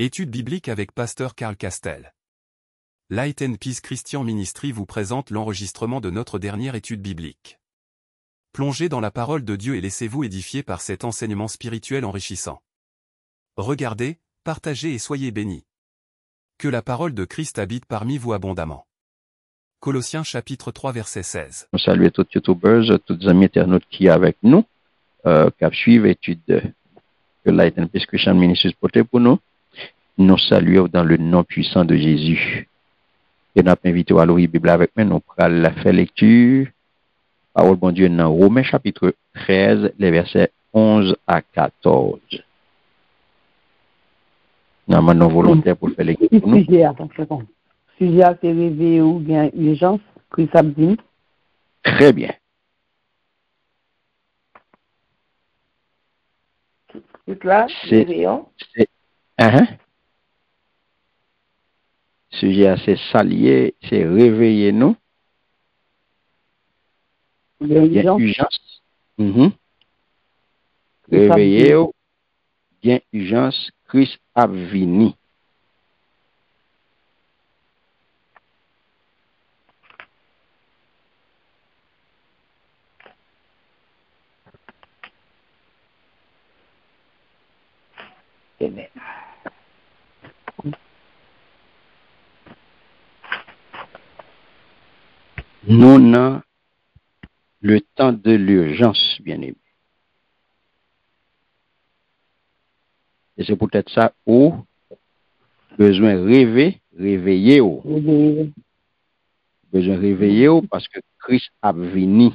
Étude biblique avec Pasteur Karl Castel. Light and Peace Christian Ministry vous présente l'enregistrement de notre dernière étude biblique. Plongez dans la parole de Dieu et laissez-vous édifier par cet enseignement spirituel enrichissant. Regardez, partagez et soyez bénis. Que la parole de Christ habite parmi vous abondamment. Colossiens chapitre 3 verset 16. Salut tous les youtubeurs, tous les amis internautes qui sont avec nous, qui suivent l'étude de Light and Peace Christian Ministry pour nous. Nous saluons dans le nom puissant de Jésus. Et nous avons invité à l'ouvrir la Bible avec nous. Nous allons faire lecture. Parole bon Dieu dans Romains chapitre 13, les versets 11 à 14. Nous avons volontaire pour faire lecture. Sujet à fait réveiller ou bien urgence, Chris Abdin. Très bien. C'est là, réveillons. Sujet assez salier, c'est réveiller nous. Il y a urgence. Réveiller, bien urgence, Christ a vini. Amen. Nous avons le temps de l'urgence, bien aimé. Et c'est peut-être ça où besoin réveiller. Besoin réveiller parce que Christ a venu.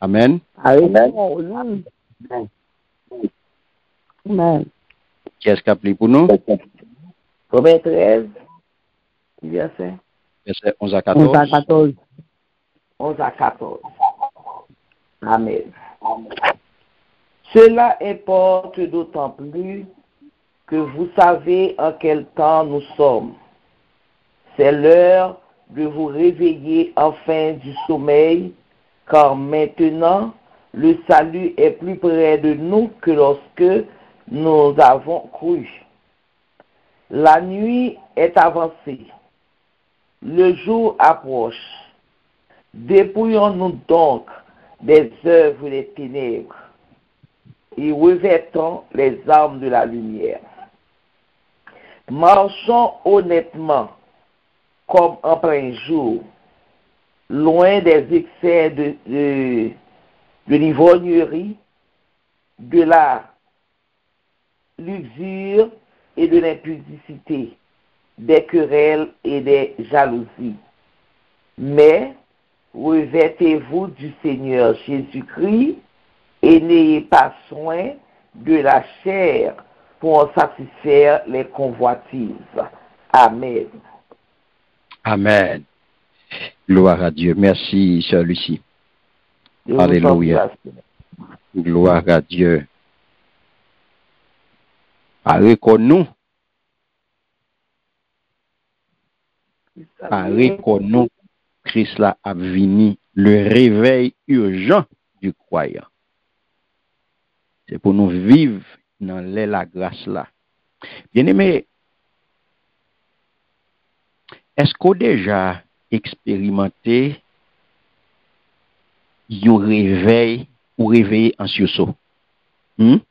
Amen. Amen. Amen. Qui est-ce qui a pris pour nous? Romains 13, verset 11 à 14. 11 à 14. Amen. Cela importe d'autant plus que vous savez en quel temps nous sommes. C'est l'heure de vous réveiller enfin du sommeil, car maintenant le salut est plus près de nous que lorsque nous avons cru. La nuit est avancée, le jour approche. Dépouillons-nous donc des œuvres des ténèbres et revêtons les armes de la lumière. Marchons honnêtement comme en plein jour, loin des excès de l'ivrognerie, de la luxure et de l'impudicité, des querelles et des jalousies. Mais revêtez-vous du Seigneur Jésus-Christ et n'ayez pas soin de la chair pour en satisfaire les convoitises. Amen. Amen. Gloire à Dieu. Merci, Sœur Lucie. Alléluia. Gloire à Dieu. Parlez qu'on nous. Parlez qu'on nous. Christ là a venu, le réveil urgent du croyant. C'est pour nous vivre dans la grâce là. Bien aimé, est-ce qu'on a déjà expérimenté un réveil ou réveil en sursaut? Oui.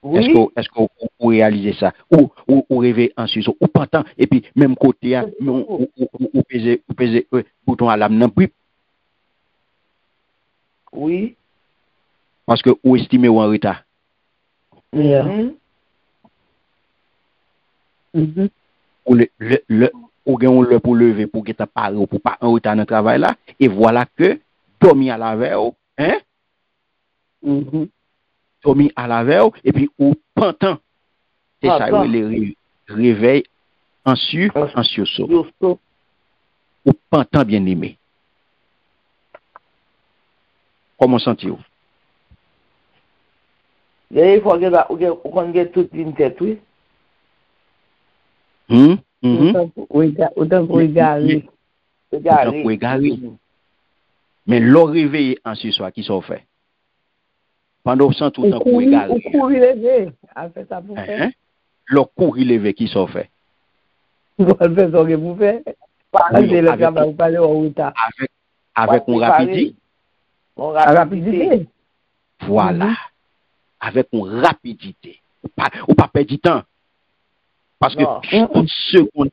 Est-ce qu'on réalise ça? Ou rêver en sursaut, ou pas tant, et puis même côté, ou peser bouton à l'âme, non plus. Oui. Parce que ou estimer ou en retard. Ou gagne le pour lever, pour que tu parles, ou pour pas en retard dans le travail là, et voilà que, dormir à la veille, dormir à la veille, et puis ou pantant. C'est ça, le réveil en sursaut. Ou pantant bien aimé. Comment sentez-vous? Il faut qu'on ait toute une tête, oui. Autant pour égarer. Mais l'on réveillé en ce soir, qui s'en fait? Pendant ce temps, tout le temps, pour égaler. On courir lever. Avec ça pour faire. L'on courir lever, qui s'en fait? On va faire ce que vous faites. Avec une rapidité. Rapidité. Voilà. Avec une rapidité. Ou pas perdre du temps. Parce que toute seconde,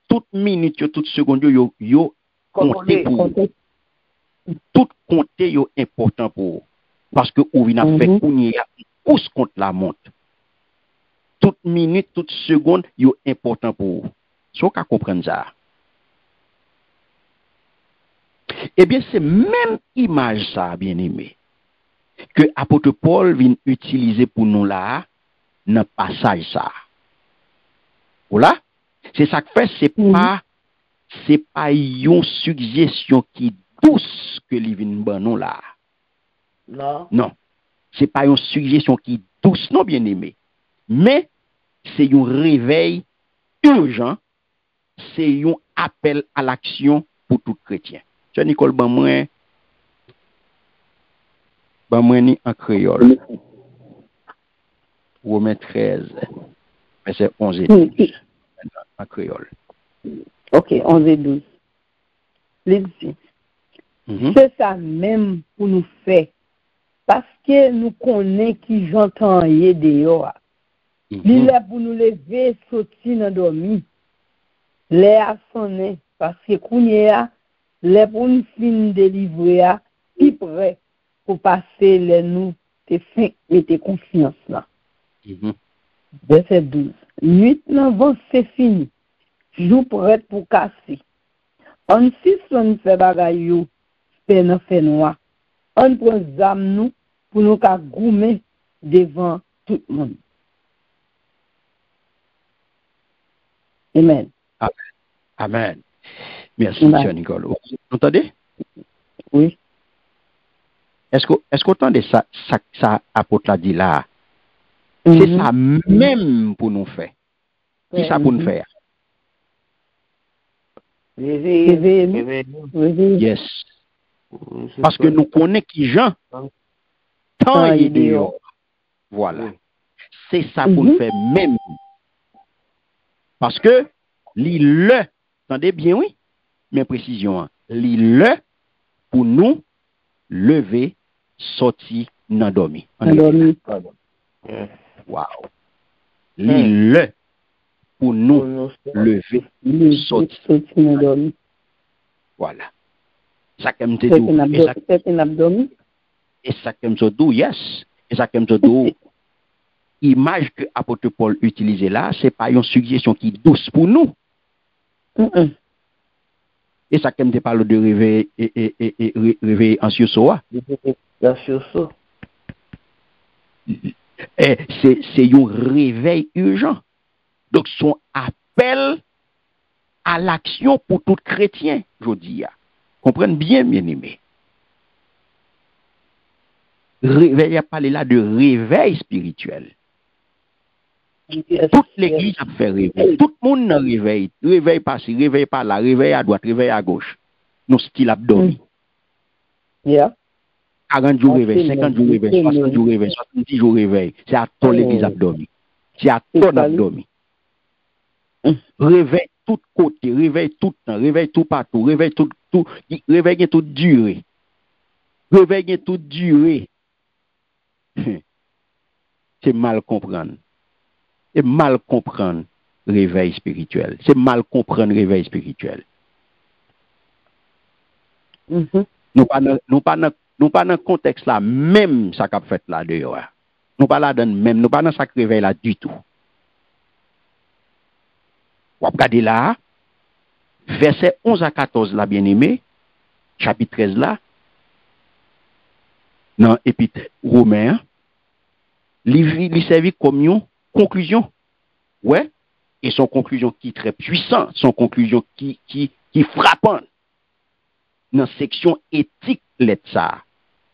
toute minute, toute seconde, yo compté pour tout compté yo important pour vous. Parce que ou vient fait qu'on y a course contre la montre. Toute minute, toute seconde, yo important pour vous. So qu'à comprendre ça. Eh bien, c'est même image ça, bien aimé, que apôtre Paul vient utiliser pour nous là, dans le passage ça. Voilà? C'est ça que fait, c'est pas une suggestion qui douce que li vient ban nous là. Non. Non. C'est pas une suggestion qui douce, non, bien aimé. Mais, c'est un réveil urgent, c'est un appel à l'action pour tout chrétien. Jean Nicole ban ni en créole. Romains 13, verset 11 et 12. En créole. Ok, 11 et 12. C'est ça même pour nous faire. Parce que nous connaissons qui j'entends y dehors. Il est pour nous lever, sortir dans dormir. Les a sonné. Parce que Kounia, les pour nous fin délivrer, puis prêt pour passer les nous, tes fins et tes confiances là. Verset 12. Nuit l'avance c'est fini. Jour prêt pour casser. On si son fait bagay yo, fait noir. On prend zam nous pour nous ka goumer devant tout le monde. Amen. Amen. Merci, M. Nicole. Vous entendez? Oui. Est-ce qu'on entend ça apôtre l'a dit là? C'est ça même pour nous faire. Qui ça pour nous faire? Yes. Parce que nous connaissons qui Jean, tant il est dehors. Voilà. C'est ça pour nous faire même. Parce que, le, attendez bien, oui, mais précision, le pour nous lever, sortir, n'endormir. Wow. Le pour nous lever, sortir, n'endormir. Voilà. Ça comme te dit. Et ça comme te dit, yes. Et ça comme te dit. Image que apôtre Paul utilisait là, c'est pas une suggestion qui est douce pour nous. Et ça comme te parle de réveil et réveil anxieux. C'est un réveil urgent. Donc son appel à l'action pour tout chrétien, je dis. Comprenez bien, bien aimé. Réveil a parlé là de réveil spirituel. Toute l'église a fait réveil. Tout le monde a réveil. Réveil par-ci, réveil par-là, réveil à droite, réveil à gauche. Nous style abdomen. 40 jours réveil, 50 jours réveil, 60 jours réveil, 70 jours réveil. C'est à ton l'église abdomen. C'est à ton abdomen. Réveil tout côté, réveil tout temps, réveil tout partout, réveil tout, réveil tout durée. Réveil tout durée. C'est mal comprendre. C'est mal comprendre réveil spirituel. C'est mal comprendre réveil spirituel. Nous pas dans le contexte là, même ça qu'a fait là dehors. Nous pas là dans même, nous pas dans ça réveil là du tout. Vous regardez là, verset 11 à 14 là, bien aimé, chapitre 13 là, dans l'épître Romain, il servi comme une conclusion. Ouais. Et son conclusion qui est très puissante, son conclusion qui frappante. Dans la section éthique, ça.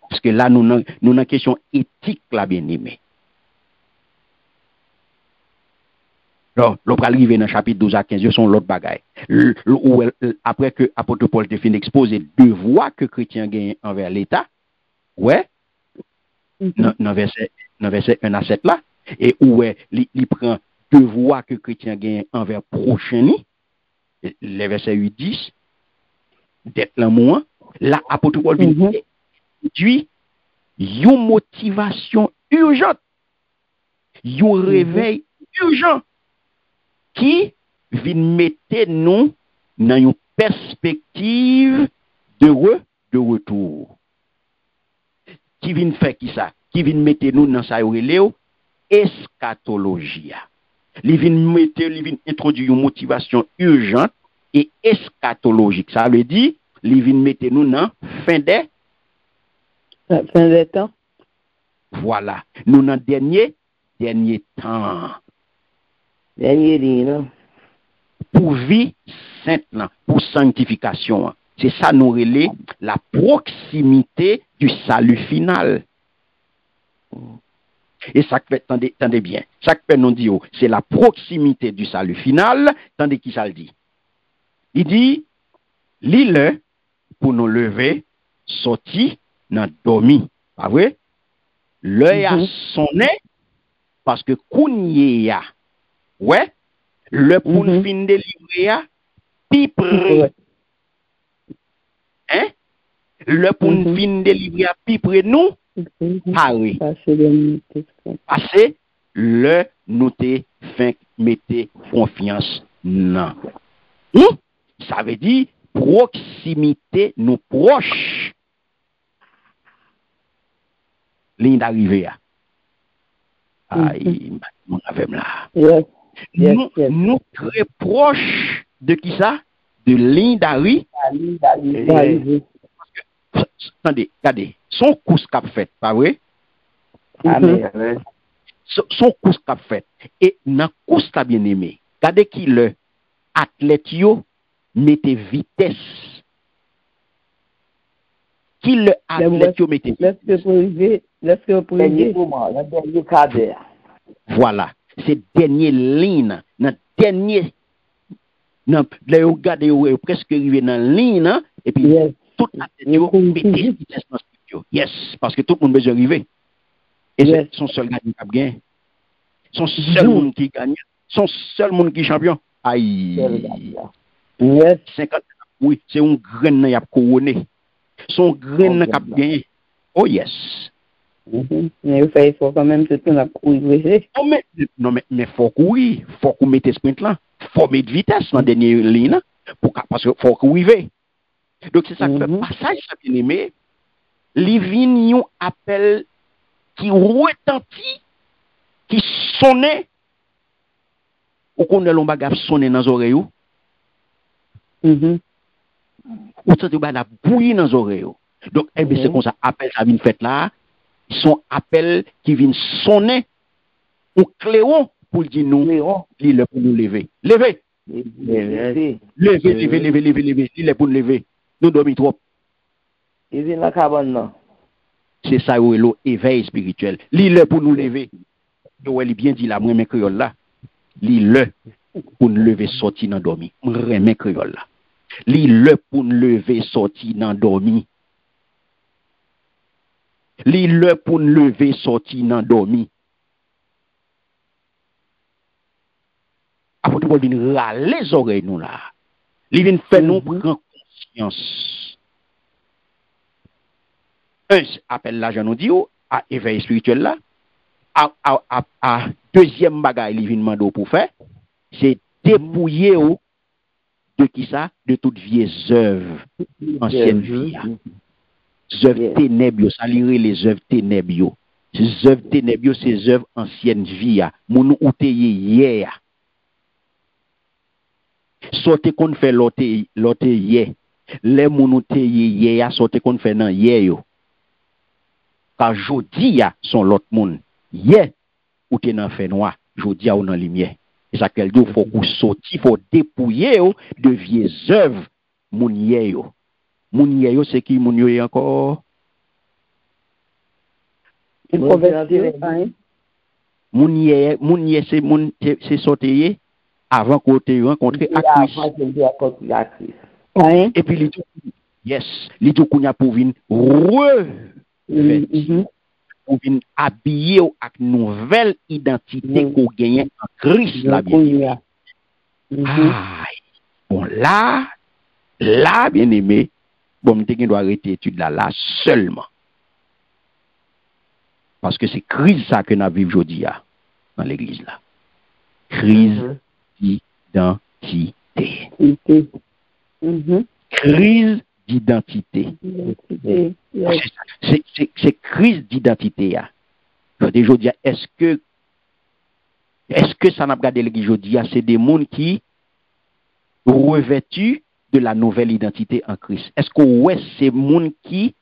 Parce que là, nous avons une question éthique, là, bien aimé. Non, l'on arrivé dans le chapitre 12 à 15, sont l'autre bagaille. Après que l'apôtre Paul te fin exposer deux voies que chrétiens gagnent envers l'État, ouais, dans verset 1 à 7 là, et où il prend deux voies que chrétiens gagnent envers prochain, les versets 8-10, d'être l'amour, là, apôtre Paul vient dit, une motivation urgente, un réveil urgent qui vient mettre nous dans une perspective de retour. Qui vient faire qui ça? Qui vient mettre nous dans sa eschatologie. Il vient introduire une motivation urgente et eschatologique. Ça veut dire, il vient mettre nous dans fin des temps. Voilà. Nous dans dernier temps. Dernier ligne. Pour vie sainte, pour sanctification. C'est ça nous relève la proximité du salut final. Et ça fait, attendez bien, ça fait nous dit, c'est la proximité du salut final, tandis qui ça le dit. Il dit, l'île pour nous lever, sorti, dans dormi. Pas vrai? L'œil a sonné, parce que kounye a, ouais, le pour fin délivrer a, pipre. Hein? Le pour fin délivrer a, pipre nous, ah oui. Passé, le nous te fin mettez confiance non. Ça veut dire proximité nous proche. Ligne d'arrivée. Aïe, mon avem là. Nous très proches de qui ça? De ligne d'arrivée. Attendez, regardez, son course qu'a fait, pas vrai? Son course qu'a fait. Et dans course qu'a bien aimé, regardez qui le athlète yo mettez vitesse. Qui le athlète yo mettez vitesse. Voilà, c'est dernier ligne, dans dernier, là vous regardez presque arrivé dans ligne, et puis toute la tête yo mettez vitesse dans ce. Yes, parce que tout le monde besoin arriver. Et c'est son seul gagnant qui gagne. Son seul monde qui gagne. Son seul monde qui champion. Aïe. 50, oui, c'est un grain qui a couronné. Son grain qui a gagné. Oh yes. Mais il faut quand même tout le monde courir. Non, mais faut courir. Faut qu'on mette sprint là. Faut mettre vitesse dans la dernière ligne. Parce qu'il faut courir. Donc c'est ça que le passage, ça bien aimé. Les vignes appellent qui retentit, qui sonnait, ou qu'on a l'ombaga sonné dans les oreilles. Ou ça te la bouillie dans les oreilles. Donc, c'est comme ça, appel, ça vient fait là, son appel qui vient sonner, ou clairon pour dire nous, il est pour nous lever. Lever. Lever, il est pour nous lever. Nous dormons trop. Il vient la cabane là. C'est ça, l'éveil spirituel. L'île pour nous lever. Il bien dit là, moi, mes créoles là. L'île pour nous lever, sortir dans dormi. Mes créoles là. L'île pour nous lever, sortir dans dormi. L'île pour nous lever, sortir dans dormi. Après, il vient râler les oreilles nous là. Il vient faire nous prendre conscience. Un appel là, je nous dis, à éveil spirituel là, à deuxième bagaille, il vient demander pour faire, c'est dépouiller de qui ça? De toutes vieilles œuvres, anciennes vie. Œuvres ténèbres, ça lirait les œuvres ténèbres. Ces œuvres ténèbres, ces œuvres anciennes vie. Mon ou te hier. Sortez qu'on fait l'autre hier. Les mon ou te hier, sortez qu'on fait dans hier yo. Car jodi son l'autre monde. Hier, ou t'es dans fait noir, jodi ou dans lumière. Et ça qu'elle dit, faut qu'on sorti, faut dépouiller de vieilles œuvres, moun hier yo. Moun hier yo, c'est qui moun yo encore? Moun hier, c'est sorti. avant qu'on te rencontre à Christ. Avant que je rencontre à Christ. Ouais. Et puis, les tout, yes, les tout qu'on a pour venir revêtir, pour venir habiller avec nouvelle identité qu'on gagne en Christ, la bien. Ah, bon, là, bien aimé, bon, je dois arrêter l'étude là seulement. Parce que c'est crise ça que nous vivons aujourd'hui dans l'église là. Crise d'identité. Crise d'identité. C'est crise d'identité. Aujourd'hui, est-ce que ça n'a pas regardé l'église aujourd'hui, c'est des gens qui revêtus de la nouvelle identité en Christ. Est-ce que c'est des gens qui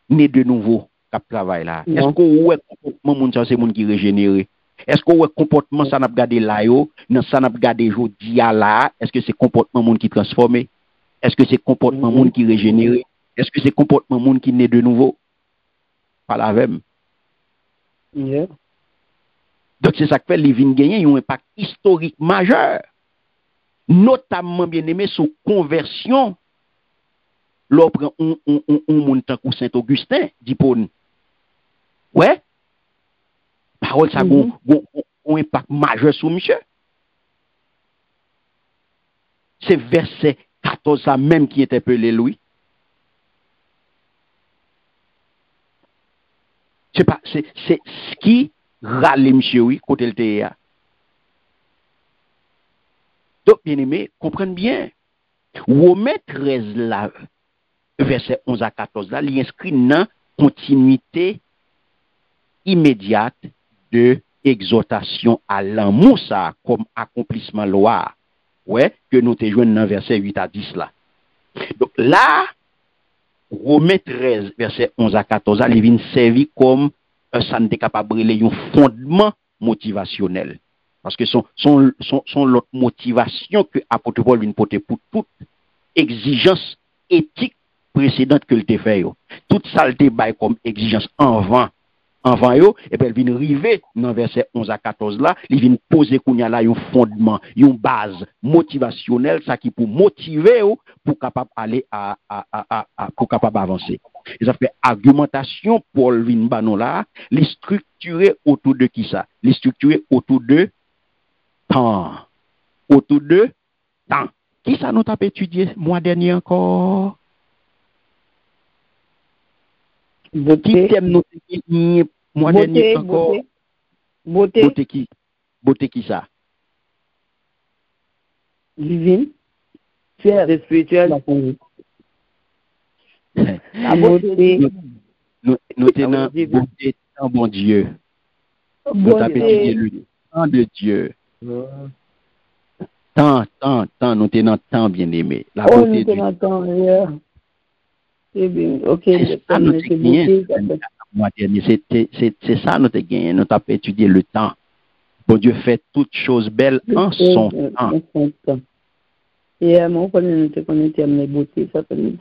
nés de nouveau qui travaillent là? Est-ce que comportement c'est des gens qui régénérés? Est-ce que comportement ça n'a pas regardé là yo, non ça n'a pas regardé aujourd'hui là? Est-ce que c'est comportement monde qui transformé? Est-ce que c'est comportement monde qui régénéré? Est-ce que c'est comportement monde qui naît de nouveau? Pas la même. Yeah. Donc c'est ça que fait les vignes gagnent un impact historique majeur, notamment bien aimé sur conversion. L'opre on montant ou Saint-Augustin dit pour nous. Ouais. Parole ça un impact majeur sur monsieur. C'est verset 14 ça même qui interpellé lui. C'est ce qui râle monsieur oui côté le théâtre. Donc bien aimé, comprenez bien. Romains 13 là verset 11 à 14 là, il inscrit dans continuité immédiate de exhortation à l'amour ça comme accomplissement loi. Ouais, que nous te joignons dans verset 8 à 10 là. Donc là Romains 13 verset 11 à 14 là, il vient servir comme ça n'était capable de un fondement motivationnel. Parce que son l'autre motivation que apôtre Paul vient porter pour toute exigence éthique précédente que le te fait yo. Tout ça le te bail comme exigence avant yo, et puis elle vient arriver dans verset 11 à 14 là, il vient poser kounya là un fondement, une base motivationnelle ça qui pour motiver yo pour capable aller pour capable avancer. Et ça fait argumentation Paul vient banon là, les structurer autour de qui ça? Les structurer autour de temps. Autour de temps. Qui ça nous t'a étudié mois dernier encore? Qui thème nous t'a mois dernier encore? Beauté qui? Beauté qui ça? Divine. Fier et spirituel. La beauté. Nous tenons beauté en bon Dieu. Nous t'a étudié le temps de Dieu. Tant, nous tenons tant bien aimé. La beauté de Dieu. C'est bien, ok. C'est ça nous gagné. C'est ça nous gagné. Nous avons étudié le temps. Bon Dieu fait toutes choses belles en son temps. Et mon connaît nous te connaît les beautés, ça peut dire.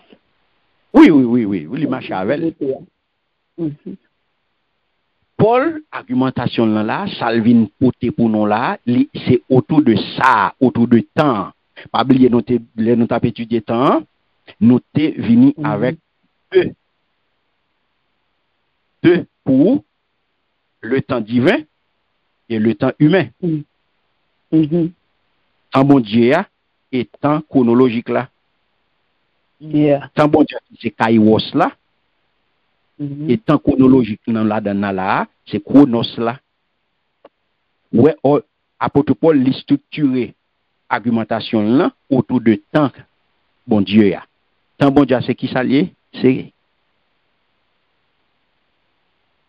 Oui, il marche avec. Paul, argumentation là, Salvin poté pour nous là, c'est autour de ça, autour de temps. Pas oublier nous t'avons étudié temps, nous t'es venu avec deux pour le temps divin et le temps humain. Temps bon Dieu et temps chronologique là. Temps bon Dieu c'est kairos là. Et temps chronologique là, c'est chronos là. Ouais, apôtre Paul li structuré argumentation là autour de temps bon Dieu. Temps bon Dieu c'est qui ça lié? C'est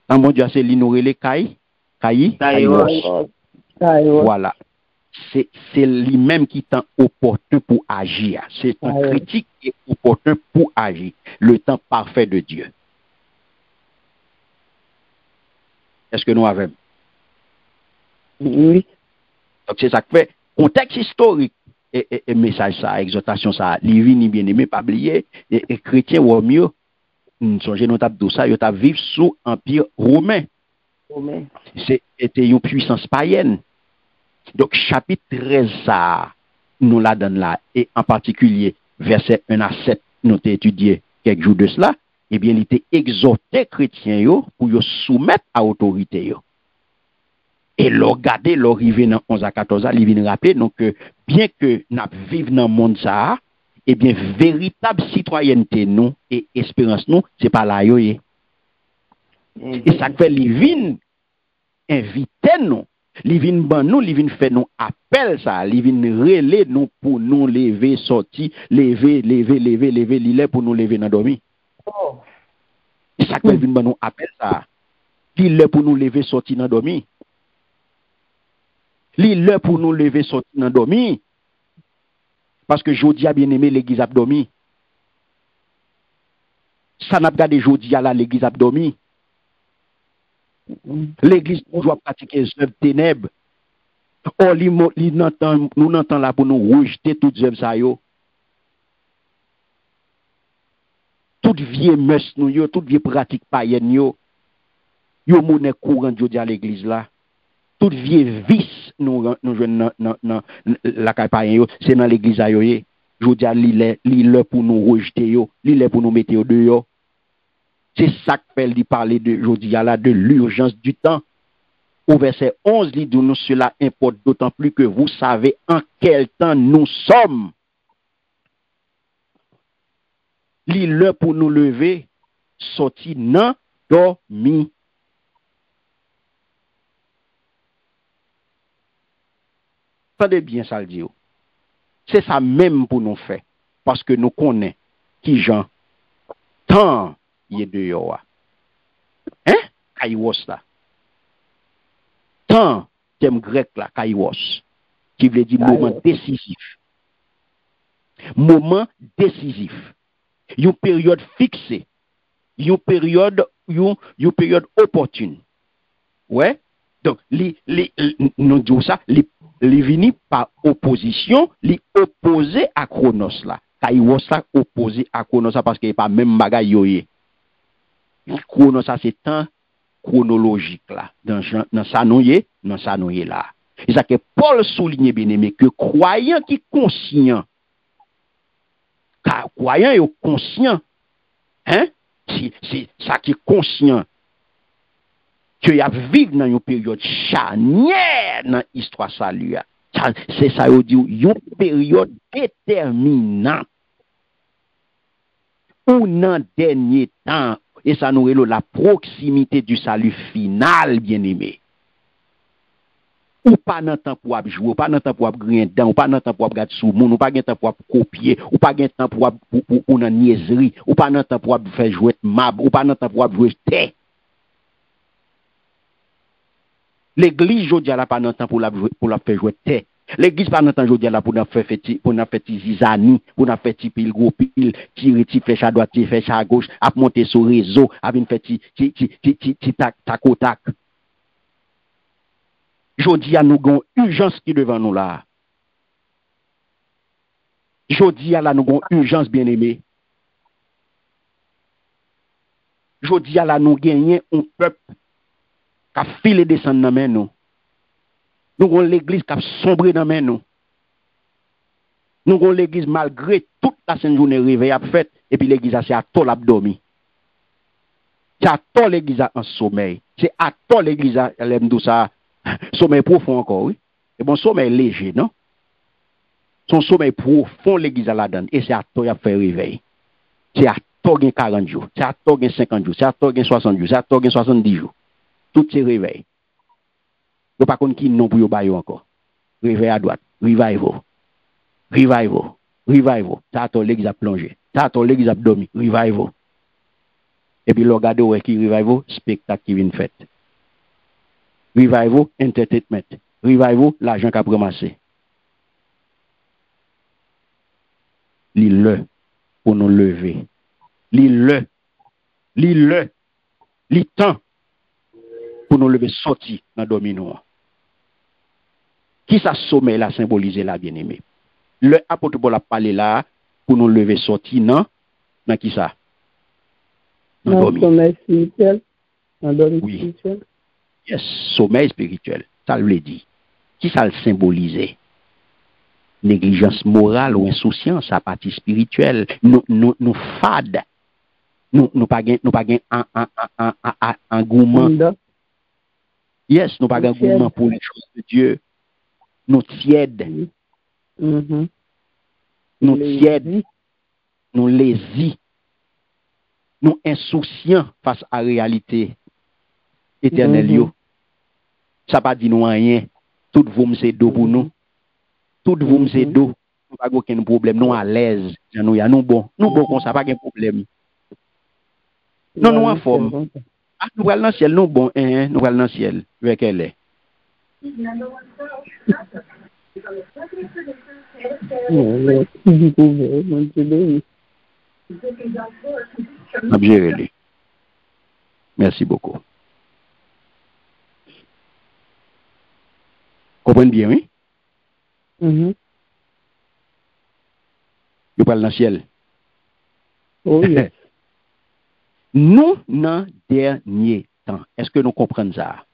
temps bon Dieu c'est l'inorélé kairos. Voilà. C'est lui-même qui est opportun pour agir. C'est un critique qui est opportun pour agir. Le temps parfait de Dieu. Est-ce que nous avons? Oui. Donc c'est ça que fait contexte historique et message ça, exhortation ça, livre bien aimé, pas oublier, et chrétien ou mieux, nous songez nous tape tout ça, ils t'a vivre sous empire romain. C'était une puissance païenne. Donc, chapitre 13, ça, nous la donne là, et en particulier, verset 1 à 7, nous avons étudié quelques jours de cela, eh bien, il était exhorté chrétiens yo, pour yo soumettre à autorité. Yo. Et le regarder, le arrivé dans 11 à 14 ans, il vient rappeler donc, bien que nous vivons dans le monde, ça, eh bien, véritable citoyenneté, nous, et espérance, nous, c'est pas là, yo. Et ça fait, il vient inviter nous. Li vin ban nous, li vin fait nous appel ça, li vin relé nous pour nous lever, sortir, lever, li lè pour nous lever dans dormi. Oh. Ça fait vin ban nous appel ça. Li lè pour nous lever, sortir dans dormi. Li lè pour nous lever, sortir dans dormi. Parce que jodi a bien aimé l'église a dormi. Ça n'a pas gardé jodi a là l'église a dormi. L'église doit pratiquer les œuvres ténèbres. Or, nous n'entendons là pour nous rejeter toutes les œuvres ça yo. Toute vieille mœurs nous yo, toute vieille pratique païenne yo. Yo monnaie courant jodi à l'église là. Toute vieille vice nous jouons dans la caille païenne yo, c'est dans l'église a yo. Jodi à li pour nous rejeter yo, li pour nous mettre yo dehors. C'est ça que fait lui parler de aujourd'hui là de l'urgence du temps. Au verset 11, il dit nous cela importe d'autant plus que vous savez en quel temps nous sommes. L'heure pour nous lever, sorti non dormi. Attendez bien ça le dit. C'est ça même pour nous faire. Parce que nous connaissons qui gens tant y de yo. Hein? Kairos là. Tant thème grec là, kairos, qui veut dire moment décisif. Moment décisif. Une période fixée. Une période opportune. Ouais? Donc, nous disons ça, les vini par opposition, les opposé à Chronos là. Kairos là opposé à Chronos là parce qu'il n'y a pas même bagay yoye. Chronos ça c'est temps chronologique là. Dans ça nous y là. Et ça que Paul souligne bien aimé que croyant qui conscient, car croyant est conscient, hein? C'est ça qui est conscient que y a vivre dans une période charnière dans l'histoire salut. C'est ça veut dire une période déterminante. Ou dans dernier temps, et ça nous est la proximité du salut final, bien-aimé. Ou pas dans temps pour jouer, ou pas dans temps pour gagner dedans, ou pas dans temps pour regarder sous moun, ou pas dans temps pour copier, ou pas dans temps pour une niaiserie, ou pas dans temps pour faire jouer mab, ou pas dans temps pour jouer té. L'église jodi a la pas dans temps pour la faire jouer té. L'église pas dans temps jodi a la pour faire zizani, pour faire pile gros pile, tirer flèche à droite, flèche à gauche, à monter sur réseau, à venir faire tac au tac. Jodi a nous gon urgence qui devant nous là. Jodi a là nous gon urgence bien aimé. Jodi a là nous gagner un peuple qui a filé descendre dans main nous. Nous avons l'église qui a sombré dans main nous. Nous avons l'église malgré toute la sainte journée réveil à fait et puis l'église c'est à tort l'abdomen. C'est à tort l'église en sommeil. C'est à tort l'église l'aime tout ça. Sommeil profond encore, oui. Et bon, sommeil léger, non? Son sommeil profond, l'église à la donne. Et c'est à toi qu'il fait réveil. C'est à toi qu'il 40 jours. C'est à toi qu'il 50 jours. C'est à toi qu'il 60 jours. C'est à toi qu'il 70 jours. Tout ces réveils. Vous ne pas qui non pour vous encore. Réveil à droite. Revival. Revival. Revival. C'est à toi l'église à plonger. C'est à toi l'église à dormir. Revival. Et puis, regardez où est qui revival? Spectacle qui vient fait. Revival, entertainment. Revival, l'argent qu'a ramassé. L'île pour nous lever. L'île temps pour nous lever sortir dans le domino. Qui ça sommeil la symboliser là, bien aimé? Le apôtre Paul a parlé là pour nous lever sortir, non? Dans qui ça? Dans le sommeil spirituel. Dans le sommeil spirituel. Yes, sommeil spirituel. Ça le dit. Qui ça le symbolisait? Négligence morale ou insouciance à partie spirituelle. Nous fades. Nous pas un engouement. Yes, nous pas un engouement pour les choses de Dieu. Nous tièdes. Nous tièdes. Nous lazy. Nous insouciants face à la réalité éternelle. Ça pas dit nous rien. Tout vous me c'est dos pour nous. Tout vous me c'est dos. Nous pas aucun problème. Nous à l'aise. Nous bon comme ça pas de problème. Non, nous en forme. Ah, nous allons dans le ciel, nous bon, nous allons dans le ciel. Avec elle est. Merci beaucoup. Comprenez bien, oui? Nous parlons dans le ciel. Oh, yes. Nous, dans dernier temps, est-ce que nous comprenons ça?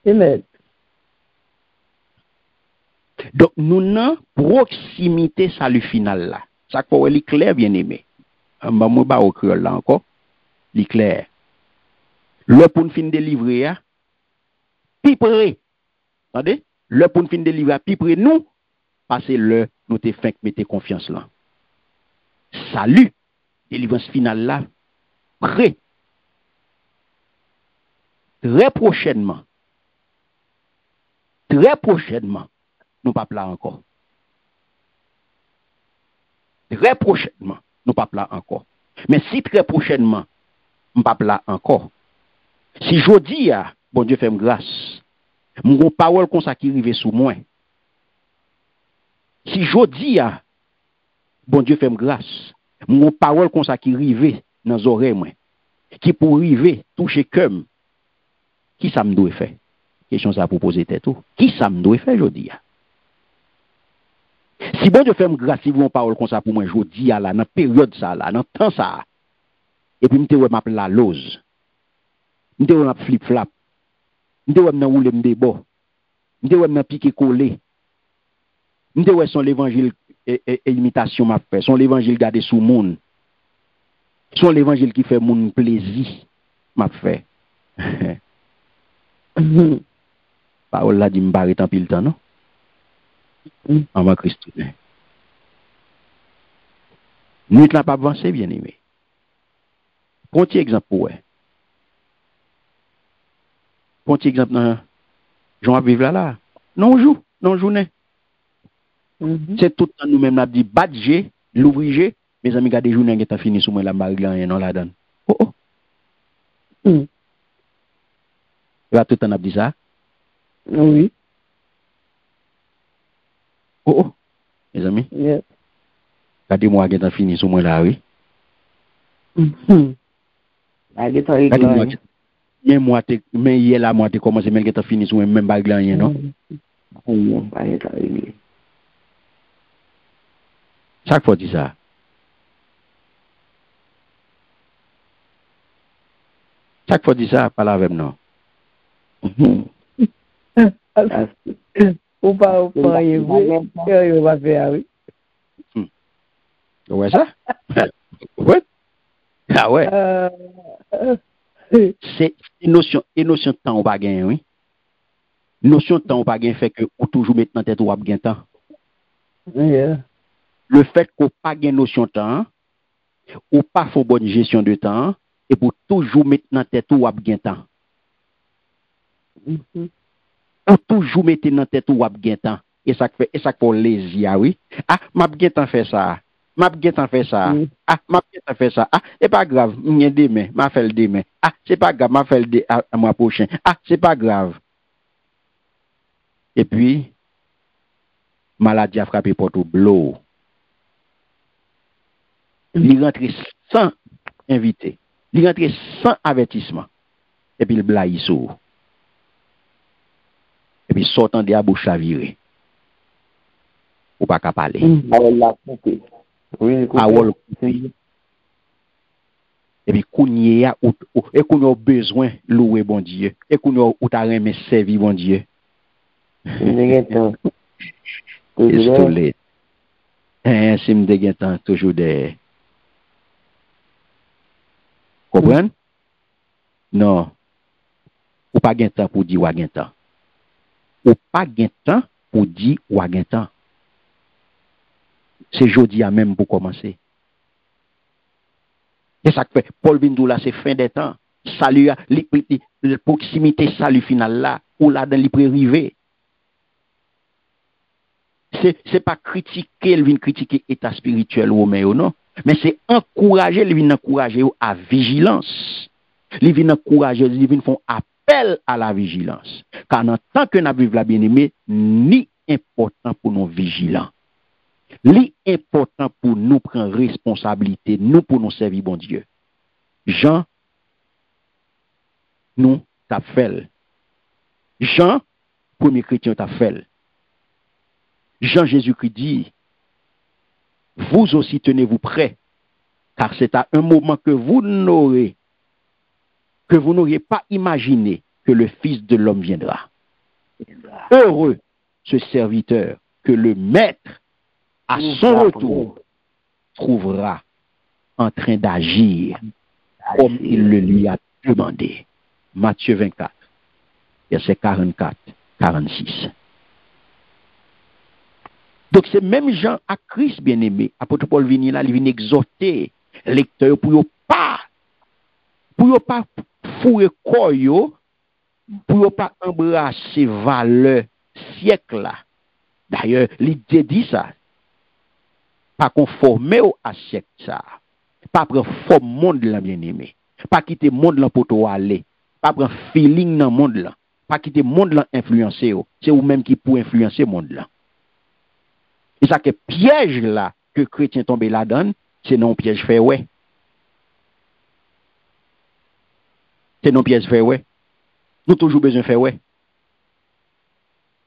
Amen. Donc, nous dans proximité salut final là. Ça quoi est clair bien aimé. Moi ba au créole là encore. Li clair. Le pour nous fin délivrer pi près. Attendez? Le pour nous fin délivrer pi près nous parce que le nous te fait mettre confiance là. Salut, délivrance finale là prêt. Très prochainement, nous pas là encore. Très prochainement, nous pas là encore. Mais si très prochainement, nous pas là encore. Si jodi a, bon Dieu fait grâce, mon parole comme ça qui arrive sous moi. Si jodi a, bon Dieu fait grâce, mon parole comme ça qui arrive dans les oreilles moi, qui pour arriver toucher comme qui ça me doit faire? Question ça pour poser tête tout. Qui ça me doit faire jodi a? Si bon Dieu fait grâce, si vous en parole comme ça pour moi jodi a là dans période ça là, dans temps ça. Et puis m'te m'a la lose. M'te m'a flip flap. M'te m'a rouler m'debo. M'te m'a piquer coller. M'te son l'évangile et imitation m'a fait, son l'évangile garder sous monde. Son l'évangile qui fait mon plaisir m'a fait. Parole là dit m'barrer tant pile temps non. En ma Christ. Nuit là pas avancer bien aimé. Prends un exemple pour ouais. Prends un exemple dans Jean vivre là. Non journée. C'est tout le temps nous-mêmes n'a dit badger, l'ouvrier, mes amis gardez journée qui t'a fini sous moi la barrière non la donne. Oh. Là tout le temps a dit ça. Oui. Oh, mes amis. Yes. Regardez-moi qui t'a fini sous moi là, oui. Mais hier là, moi, t'es commencé, mais qui t'a fini sous moi, même pas rien, non? Chaque fois, dit ça. Chaque fois, dit ça, parle avec nous. Ou pas, ou pas, il va faire, oui. Ouais, ça? Ouais. Ah ouais. C'est une notion de temps ou pas gagner, oui. Notion de temps ou pas gagner fait que ou toujours mettre dans tête ou pas gagner temps. Yeah. Le fait qu'on pas gagner notion de temps, ou pas faire bonne gestion de temps, et pour toujours mettre dans tête ou pas gagner temps. Ou toujours mettre dans tête ou pas gagner temps. Et ça fait pour lazy, oui. Ah, m'a gagner temps fait ça. M'a bien fait ça. Ah, m'a bien fait ça. Ah, c'est pas grave. M'y demain, m'a fait le demain. Ah, c'est pas grave, m'a fait le à mois prochain. Ah, c'est pas grave. Et puis maladie a frappé Porto Blow. Il rentre sans invité. Il rentre sans avertissement. Et puis il blaye sous. Et puis sortant de la bouche à virer. Ou pas qu'à parler. Oui, parole et puis kounye a et qu'on a besoin louer bon Dieu et qu'on a ou ta remet servir bon Dieu Pistolé. Si me déguetant toujours des. Comprenez? Non. Ou pas gain temps pour dire ou gain temps. Ou pas gain temps pour dire ou gain temps. C'est jeudi à même pour commencer. Et ça fait Paul Bindou là, c'est fin des temps. Salut, la proximité salut final là, ou là dans les pré-rivé. C'est pas critiquer, il vient critiquer l'état spirituel ou non, mais c'est encourager, il vient encourager à vigilance. Il vient encourager, il vient faire appel à la vigilance. Car en tant que nous vivons la bien-aimée, ni important pour nous vigilants. Li important pour nous prendre responsabilité, nous pour nous servir bon Dieu. Jean, nous t'a fait. Jean, premier chrétien t'a fait. Jean Jésus-Christ dit, vous aussi tenez-vous prêts, car c'est à un moment que vous n'auriez pas imaginé que le Fils de l'homme viendra. Heureux ce serviteur que le Maître, à son retour, trouvera en train d'agir comme il le lui a demandé. Matthieu 24, verset 44, 46. Donc c'est même Jean à Christ bien-aimé. Apôtre Paul vient là, il vient exhorter lecteur pour ne pas fouiller koyo, pour ne pas embrasser valeur siècle là. D'ailleurs, l'idée dit ça. Pas conformer à siècle ça. Pas prendre forme monde là bien-aimé. Pas quitter monde là pour toi aller. Pas prendre feeling dans monde là. Pas quitter monde là influencer. C'est vous même qui pour influencer monde là. Et ça que piège là que chrétien tombe là-dedans, c'est non piège fait ouais. C'est non piège fait ouais. Nous toujours besoin faire ouais.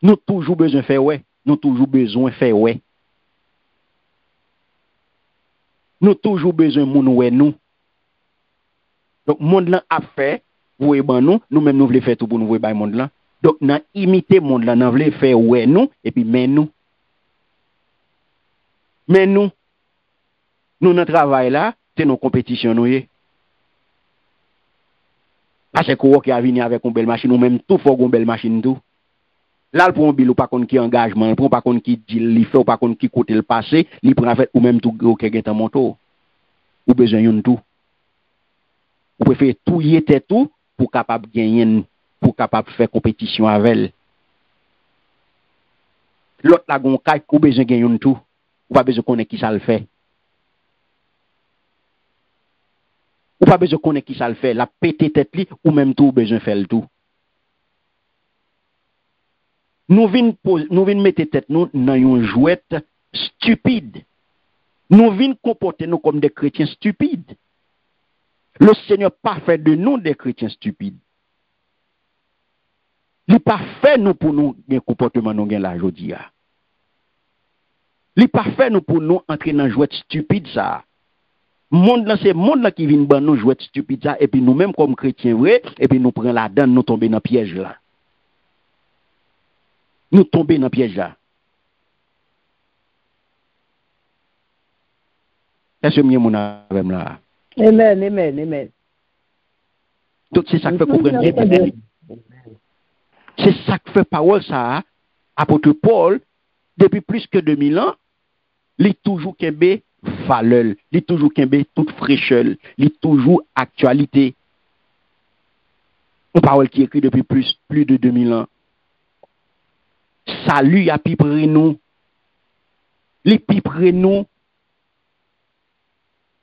Nous toujours besoin faire ouais. Nous toujours besoin faire ouais. Nous toujours besoin moun ouais nous. Donc monde là a fait ouais ban nous même nous voulons faire tout pour nous ouais ban monde là. Donc n'a imiter monde là, n'a voulons faire ouais nous et puis mais nous notre travail là, c'est nos compétitions nous y. Parce que quoi qui a venu avec une belle machine ou même tout faut une belle machine tout. Là pour un bill ou pas contre qui engagement, pour pas contre qui dit il fait ou pas contre qui côté le passé, il prend fait ou même tout qui est en moto. Ou besoin yon tout. Vous préférez tout y était tout pour capable gagner, pour capable faire compétition avec elle. L'autre la gon kay ou besoin gagner tout. Ou pas besoin connaître qui ça le fait. Ou pas besoin connaître qui ça le fait, la pété tête li ou même tout besoin faire le tout. Nous vinn mettre tête nous dans une jouette stupide. Nous vinn comporter nous comme des chrétiens stupides. Le Seigneur pas fait de nous des chrétiens stupides. Il pas fait nous pour nous un comportement nous gain là aujourd'hui. Il pas fait nous pour nous entrer dans jouette stupide ça. Monde là c'est monde là qui vient ban nous jouer stupide ça et puis nous même comme chrétiens vrai et puis nous prend la dedans nous tomber dans piège là. Nous tomber dans piège là. Est-ce que mon avec là? Amen. Donc c'est ça que fait comprendre. C'est ça que fait parole ça apôtre Paul depuis plus que 2000 ans, il est toujours kembe valeur, il est toujours kembe toute fraîcheur, il est toujours actualité. Une parole qui est écrite depuis plus de 2000 ans. Salut à pi près nous. Les pi près nous.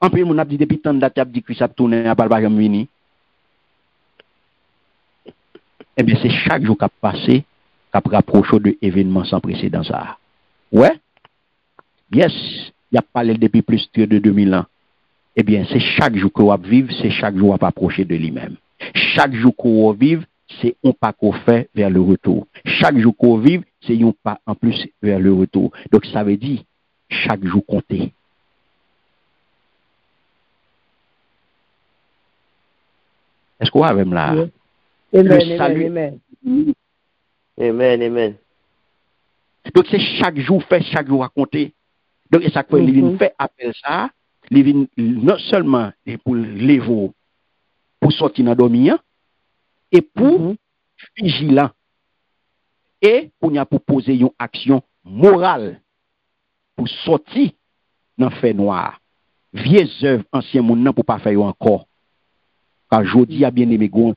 En plus, mon a dit depuis tant de date, a dit que ça tourne à pas jamais venir. Eh bien, c'est chaque jour qu'a passé, qu'a rapproché de événements sans précédent ça. Ouais? Yes, il a parlé depuis plus de 2000 ans. Eh bien, c'est chaque jour qu'on va vivre, c'est chaque jour qu'on va approcher de lui-même. Chaque jour qu'on va vivre, c'est un pas qu'on fait vers le retour. Chaque jour qu'on vive, c'est un pas en plus vers le retour. Donc, ça veut dire, chaque jour compter. Est-ce qu'on va même là? Amen. Amen. Amen. Donc c'est chaque jour fait, chaque jour raconter. Donc et ça fait il fait appel ça, il vient non seulement pour lever pour sortir dans dormir et pour vigilant et pour poser une action morale pour sortir dans fait noir. Vieilles œuvres ancien monde pour pas faire encore. Car jodi a bien aimé gon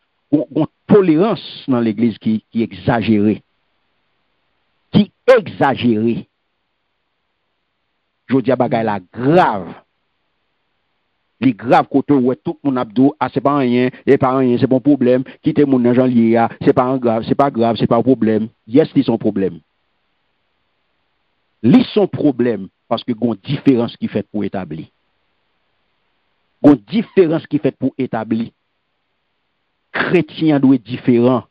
tolérance dans l'église qui exagérée. Qui exagérée. Jodi a bagay la grave. Les graves côté où tout mon abdou c'est pas rien, et pas rien, c'est bon problème, quitter mon argent lié, c'est pas grave, c'est pas un problème. Yes, c'est son problème. Li son problème parce que gon différence qui fait pour établir. Gon différence qui fait pour établir. Chrétien doit être différent.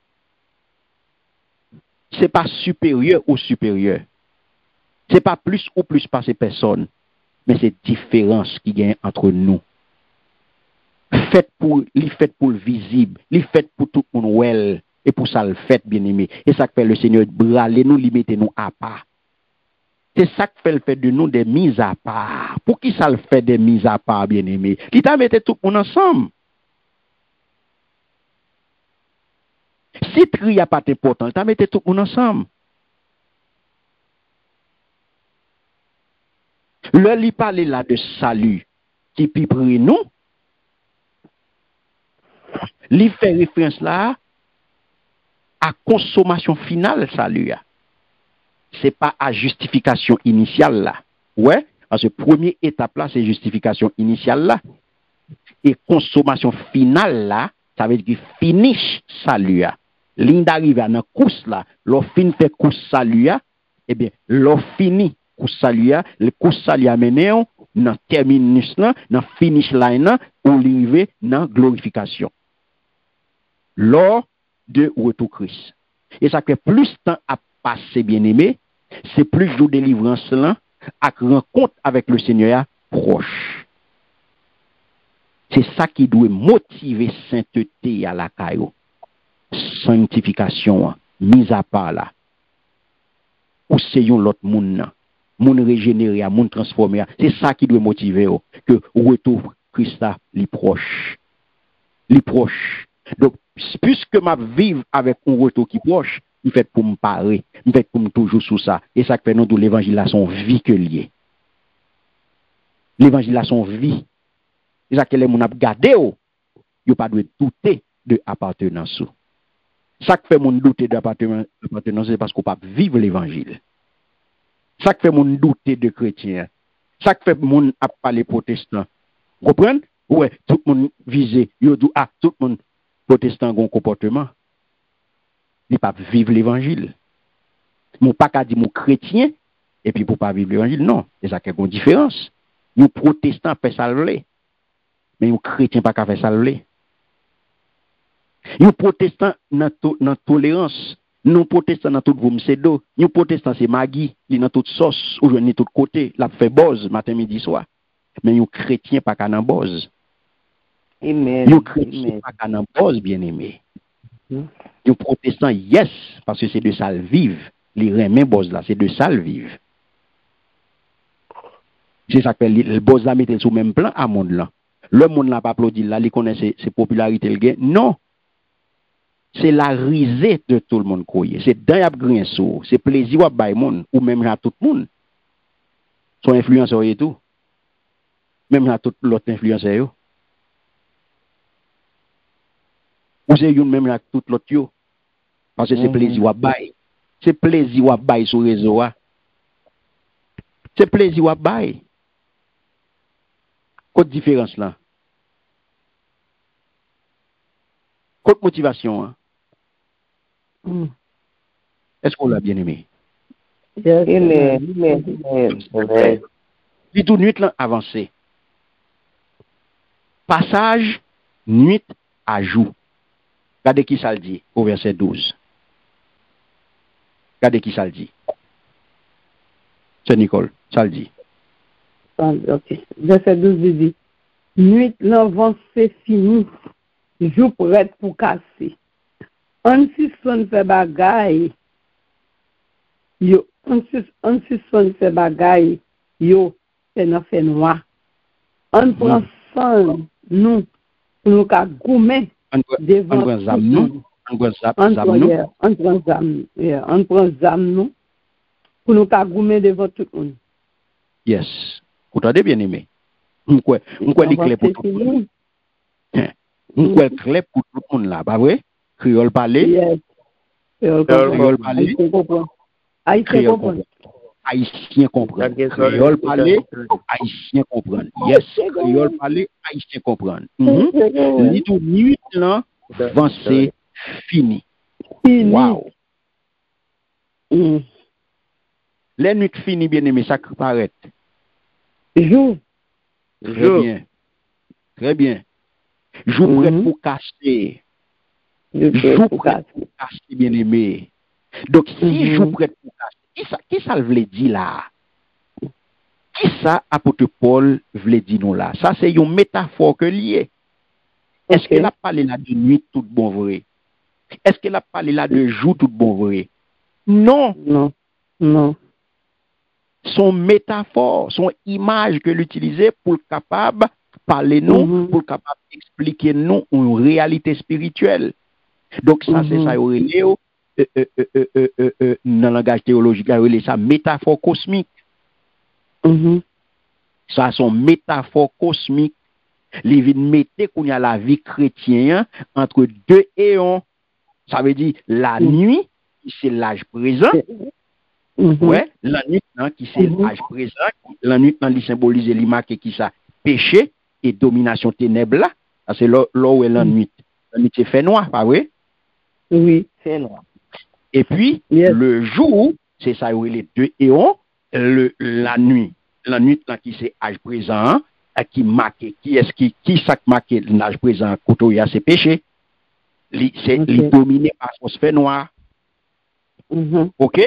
C'est pas supérieur ou supérieur. C'est pas plus ou plus par ces personnes, mais c'est différence qui gagne entre nous. Fait pour le visible, li fait pour tout le monde well, et pour ça le fait bien aimé. Et ça fait le Seigneur braler nous, limiter nous à part. C'est ça qui fait le fait de nous des mises à part. Pour qui ça le fait des mises à part bien aimé? Il t'a mis tout le monde ensemble. Si tri n'a pas important, il t'a mis tout le monde ensemble. Le li parle là de salut qui pipre nous. Li fait référence là à consommation finale salut. C'est pas à justification initiale là. Ouais, parce que première étape là c'est justification initiale là. Et consommation finale là, ça veut dire finish salut. Ligne d'arrivée dans course là, l'on fin fait course salut, eh bien, l'on fini course salut, le course salut mené dans terminus là, dans finish line là, ou l'arrivée dans glorification. Lors de retour Christ. Et ça fait plus de temps à passer bien aimé, c'est plus de délivrance là, à rencontre avec le Seigneur proche. C'est ça qui doit motiver sainteté à la caillou. Sanctification, mise à part là. Ou c'est l'autre monde, monde régénéré, monde transformé. C'est ça qui doit motiver que retour Christ li proche. Li proche. Donc, puisque ma vive avec un retour qui proche, il fait pour me parer, il fait pour me toujours sous ça. Et ça fait nous de l'évangile à son vie que lié. L'évangile à son vie. Et ça que les gens ont gardé, ils pas de douter de appartenance. Ça fait mon douter d'appartenance, c'est parce qu'on pas vivre l'évangile. Ça fait mon douter de chrétien. Ça fait mon a parler protestant. Vous comprenez? Ouais, tout le monde visé, yo dit tout le monde protestant a un comportement. Il pas vivre l'évangile. Mon pas qu'à dire mon chrétien et puis pour pas vivre l'évangile, non, c'est ça qui a une différence. Nous protestants fait ça le mais nous chrétiens pas qu'à faire ça le. Nous protestants dans tolérance, nous protestants dans tout vous c'est d'eau, nous protestants c'est magui, il dans toute sauce, aujourd'hui tout côté, la fait buzz matin midi soir. Mais nous chrétiens pas qu'à nan buzz. Amen. Nous chrétiens pas qu'à nan buzz bien-aimé. Nous protestants yes parce que c'est de ça le vivre, les remen buzz là, c'est de ça le vivre. C'est ça que le buzz là mettre sur même plan à monde là. Le monde n'a pas applaudi là, il connaît ses popularités le gain. Non. C'est la risée de tout le monde croyé. C'est dans y a grinso, c'est plaisir à bailler monde ou même à tout le monde. Son influenceur et tout. Même à tout l'autre influenceur. Ou c'est une même à tout l'autre yo. Parce que c'est plaisir à bailler. C'est plaisir à bailler sur réseau. C'est plaisir à bailler. Quelle différence là? Quelle motivation? Hein? Est-ce qu'on l'a bien aimé? Amen. Dit tout nuit là avancé. Passage nuit à jour. Regardez qui ça le dit au verset 12. Regardez qui ça le dit. C'est Nicole, ça le dit. Ok. Verset 12 dit, nuit l'avance c'est fini, jour prête pour casser. On si son fait bagaille, yo on suspend ces bagailles, yo, c'est dans fait noir. On prend sang, nous, pour nous qu'à goumer devant on prend nous, on prend zam nous, pour nous qu'à goumer devant tout le monde. Yes. Vous entendez bien aimé? On quoi l'éclair pour tout le monde. On quoi clair pour tout le monde là, pas vrai? Créole parler. Yes. Créole parler. Haïtien comprendre. Créole parler, haïtien comprendre. Yes, créole parler, haïtien comprendre. Ni tout nuit là, c'est fini. Wow. Les nuits finies, bien aimé, ça paraît. Jour. Très bien. Très bien. Jour prêt pour casser. Jour prêt pour casser, bien aimé. Donc, si jour prêt pour casser, qui ça veut dire là? Qui ça, apôtre Paul, veut dire nous là? Ça, c'est une métaphore que lié. Est-ce qu'elle a parlé là de nuit tout bon vrai? Est-ce qu'elle a parlé là de jour tout bon vrai? Non. Non. Non. Son métaphore, son image que l'utiliser pour capable parler nous, pour capable expliquer nous une réalité spirituelle. Donc ça c'est ça dans le langage théologique, ça métaphore cosmique. Ça son métaphore cosmique. Les vient mettre qu'on y a la vie chrétienne entre deux éons. Ça veut dire la nuit, c'est l'âge présent. Ouais, la nuit qui c'est l'âge présent, la nuit qui symbolise l'image qui ça péché et domination ténèbres là, c'est là où est la nuit. La nuit c'est fait noir, pas vrai? Oui, fait noir. Et puis le jour, c'est ça où les deux éons, la nuit là qui c'est âge présent, qui marque qui est-ce qui ça marque l'âge présent côté c'est péché. C'est dominé par ce fait noir. OK?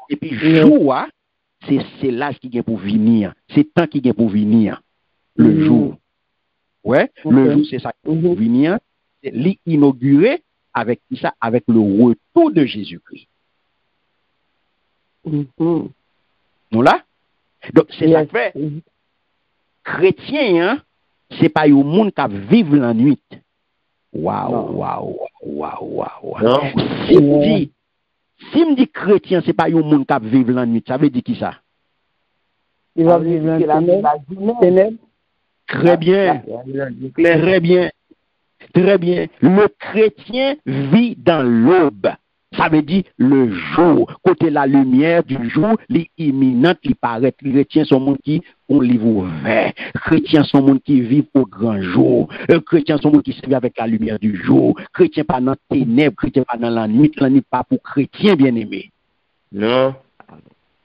Et puis, jour, c'est l'âge qui vient pour venir. C'est temps qui vient pour venir. Le jour. Ouais, le jour, c'est ça qui vient pour venir. C'est l'inauguré avec ça, avec le retour de Jésus-Christ. Non là? Donc, c'est ça que fait. Chrétien, hein, c'est pas un monde qui vit la nuit. Waouh. Si me dit chrétien, c'est pas un monde qui vit la nuit, ça veut dire qui ça? Il va vivre la nuit. Très bien. Très bien. Le chrétien vit dans l'aube. Ça veut dire le jour. Côté la lumière du jour, les imminentes, les paraît. Les chrétiens sont monde qui ont livre ouvert. Les chrétiens sont monde qui vivent au grand jour. Les chrétiens sont monde qui se vivent avec la lumière du jour. Les chrétiens pas dans les ténèbres, les chrétiens pas dans la nuit pas pour chrétiens bien aimés. Non.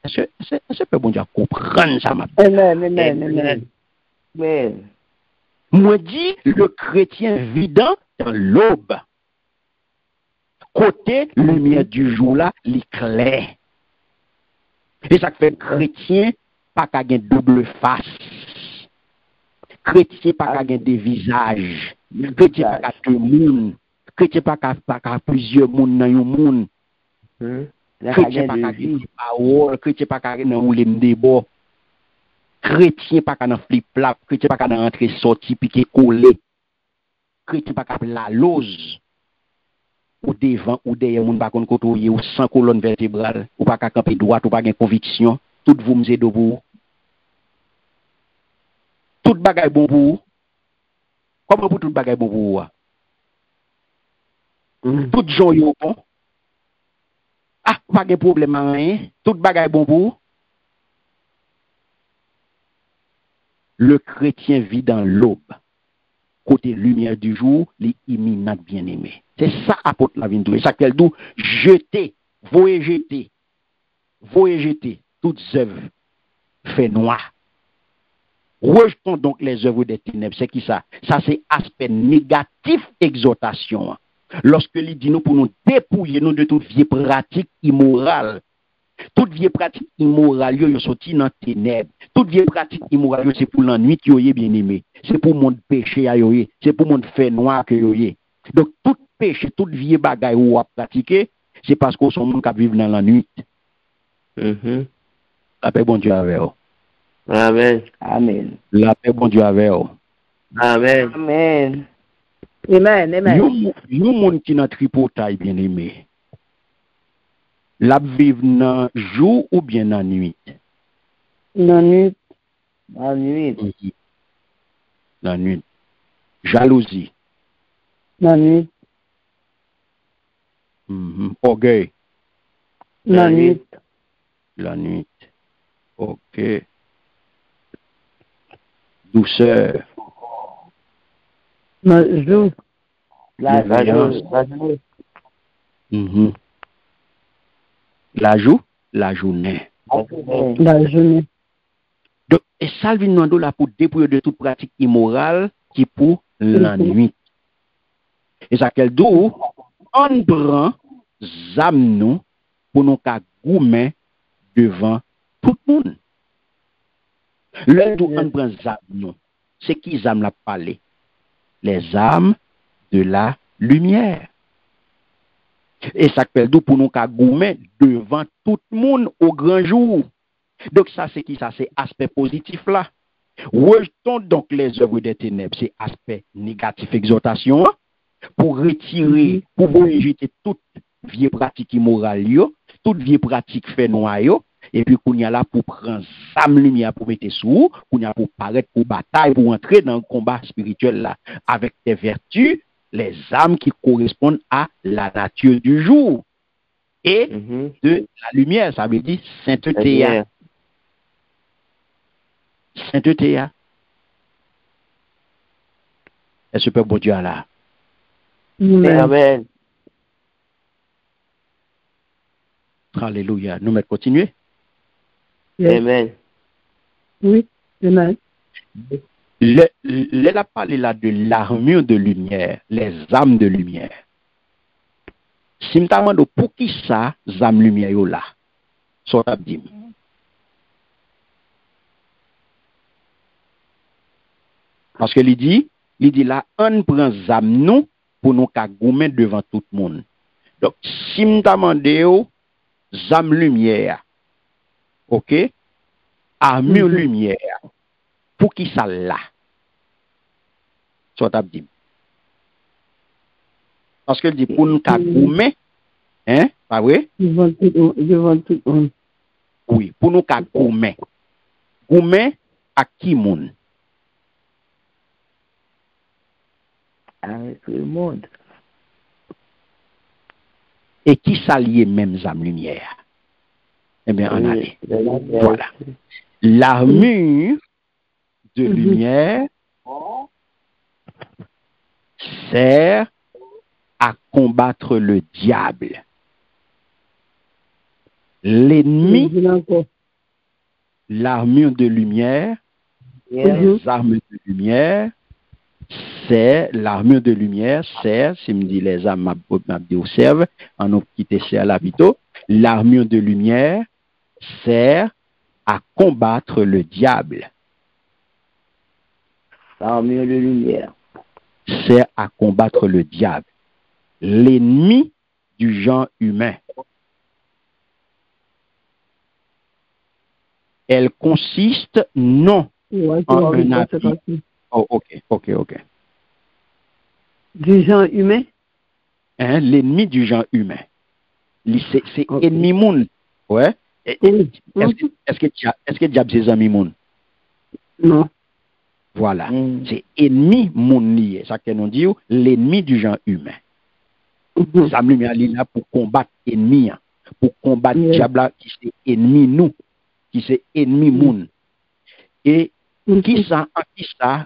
Est-ce que bon Dieu comprendre ça, ma Amen. Moi dit, le chrétien vit dans l'aube. Côté lumière du jour là, l'éclair. Et ça fait chrétien pas qu'à gagner double face. Chrétien pas qu'à gagner des visages. Chrétien pas qu'à deux monde. Chrétien pas qu'à plusieurs monde dans un monde. Chrétien pas qu'à gagner des paroles. Chrétien pas qu'à gagner dans les débat. Chrétien pas qu'à dans flip-flap. Chrétien pas qu'à dans rentrer sorti piquer coller. Chrétien pas qu'à la lose. Ou devant ou derrière moun pa kon kotoye ou sans colonne vertébrale ou pas camper droite ou pas gen conviction tout vous m'se do pour tout bagay bon pour comment pour tout bagay bon pour tout gens yo bon pas gen problème rien tout bagay bon pour le chrétien vit dans l'aube côté lumière du jour les imminents bien-aimés. C'est ça apôtre la vindou. Et ça qu'elle dit, jeter, voyez jeter toutes œuvres fait noir. Rejetons donc les œuvres des ténèbres. C'est qui ça? Ça c'est aspect négatif exhortation. Lorsque il dit nous pour nous dépouiller nous de toute vie pratique immorale. Toute vie pratique immorale, yo sorti dans ténèbres. Toute vie pratique immorale, c'est pour l'ennui qui est bien aimé. C'est pour mon péché à yoye. C'est pour mon fait noir que yoye. Donc, tout péché, toute vie bagaille ou à pratiquer, c'est parce qu'on sont monde qui vivent dans la nuit. Mhm. La paix bon Dieu avec vous. Amen. Amen. La paix bon Dieu avec vous. Amen. Amen. Amen, amen. Yon monde qui nan tripotaille bien aimé. La vive nan jour ou bien nan nuit? Nan nuit. La nuit. La nuit. Jalousie. Nan nuit. Orgueil. Nan nuit. La nuit. Ok. Douceur. Nan jour. La Bienveillance. journée. La joue, la journée. La journée. Donc, et ça vient nous là pour dépouiller de toute pratique immorale qui pour la nuit. Et ça quel d'où on prend zam nous pour nous ka goumen devant tout le monde. Le d'où on prend zam nous, c'est qui zam la parlé? Les âmes de la lumière. Et ça fait d'où pour nous ka goumen devant tout le monde au grand jour. Donc ça c'est qui ça? C'est aspect positif là. Rejetons donc les œuvres des ténèbres, c'est aspect négatif exhortation pour retirer, pour rejeter toute vieille pratique immorale, toute vieille pratique fait noir, et puis qu'on y a là pour prendre sa lumière pour mettre sous, qu'on y a pour paraître pour bataille, pour entrer dans le combat spirituel là, avec des vertus, les âmes qui correspondent à la nature du jour et de la lumière, ça veut dire sainteté. Sainteté. Est-ce que bon Dieu là? Amen. Alléluia. Nous mettons continuer. Amen. Oui, amen. Elle a parlé là de l'armure de lumière, les âmes de lumière. Si je me demande pour qui ça, les âmes de lumière yo là, ça t'a dit. Parce que il dit là, on prend les âmes nous pour nous goumer devant tout le monde. Donc, si je me demande les âmes lumière, ok, armure lumière, pour qui ça là? Ça t'a dit. Parce qu'elle dit pour nous goumer, hein, pas vrai? Devant tout le monde. Oui, pour nous goumer. Goumer à qui monde? Avec tout le monde. Et qui s'allie même âme lumière? Eh bien, on allait. Voilà. L'armure de lumière sert à combattre le diable. L'ennemi, l'armure de lumière, les armes de lumière, c'est l'armure de lumière, c'est, si me dit les armes observe, en ont quitté c'est la vito, l'armure de lumière sert à combattre le diable. L'armure de lumière sert à combattre le diable, l'ennemi du genre humain. Elle consiste non en un habit. Oh, ok. Du genre humain? Hein, l'ennemi du genre humain. C'est ennemi moun. Ouais. Est-ce que diable c'est ami moun? Non. Voilà. C'est ennemi moun lié. Ça que nous dit l'ennemi du genre humain. Ça me met là pour combattre ennemi, pour combattre diable qui c'est ennemi nous, qui c'est ennemi moun. Et en qui ça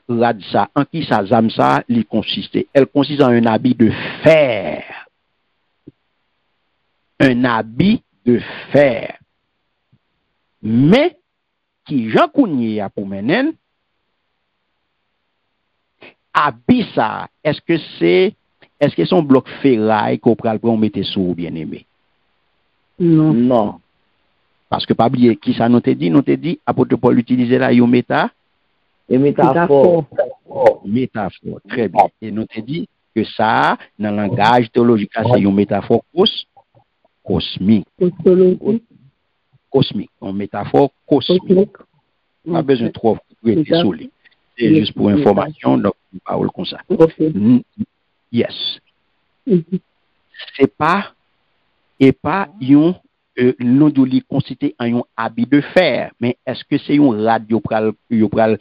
rad ça, en qui ça zam ça, il consiste. Elle consiste en un habit de fer. Un habit de fer. Mais qui Jean Kounye a pour menen habit ça, est-ce que son bloc ferraille qu'on pral pour mettre sous bien aimé? Non. Parce que pas oublier qui ça nous te dit apôtre Paul utiliser là yo métaphore. Métaphore, très bien. Et nous te dit que ça dans le langage théologique c'est une métaphore cosmique. cosmique, en métaphore cosmique. Pas besoin de trop être solide. C'est juste pour information, donc on parle comme ça. Yes. C'est pas et pas un non de li constitué en un habit de fer, mais est-ce que c'est un radio yo pral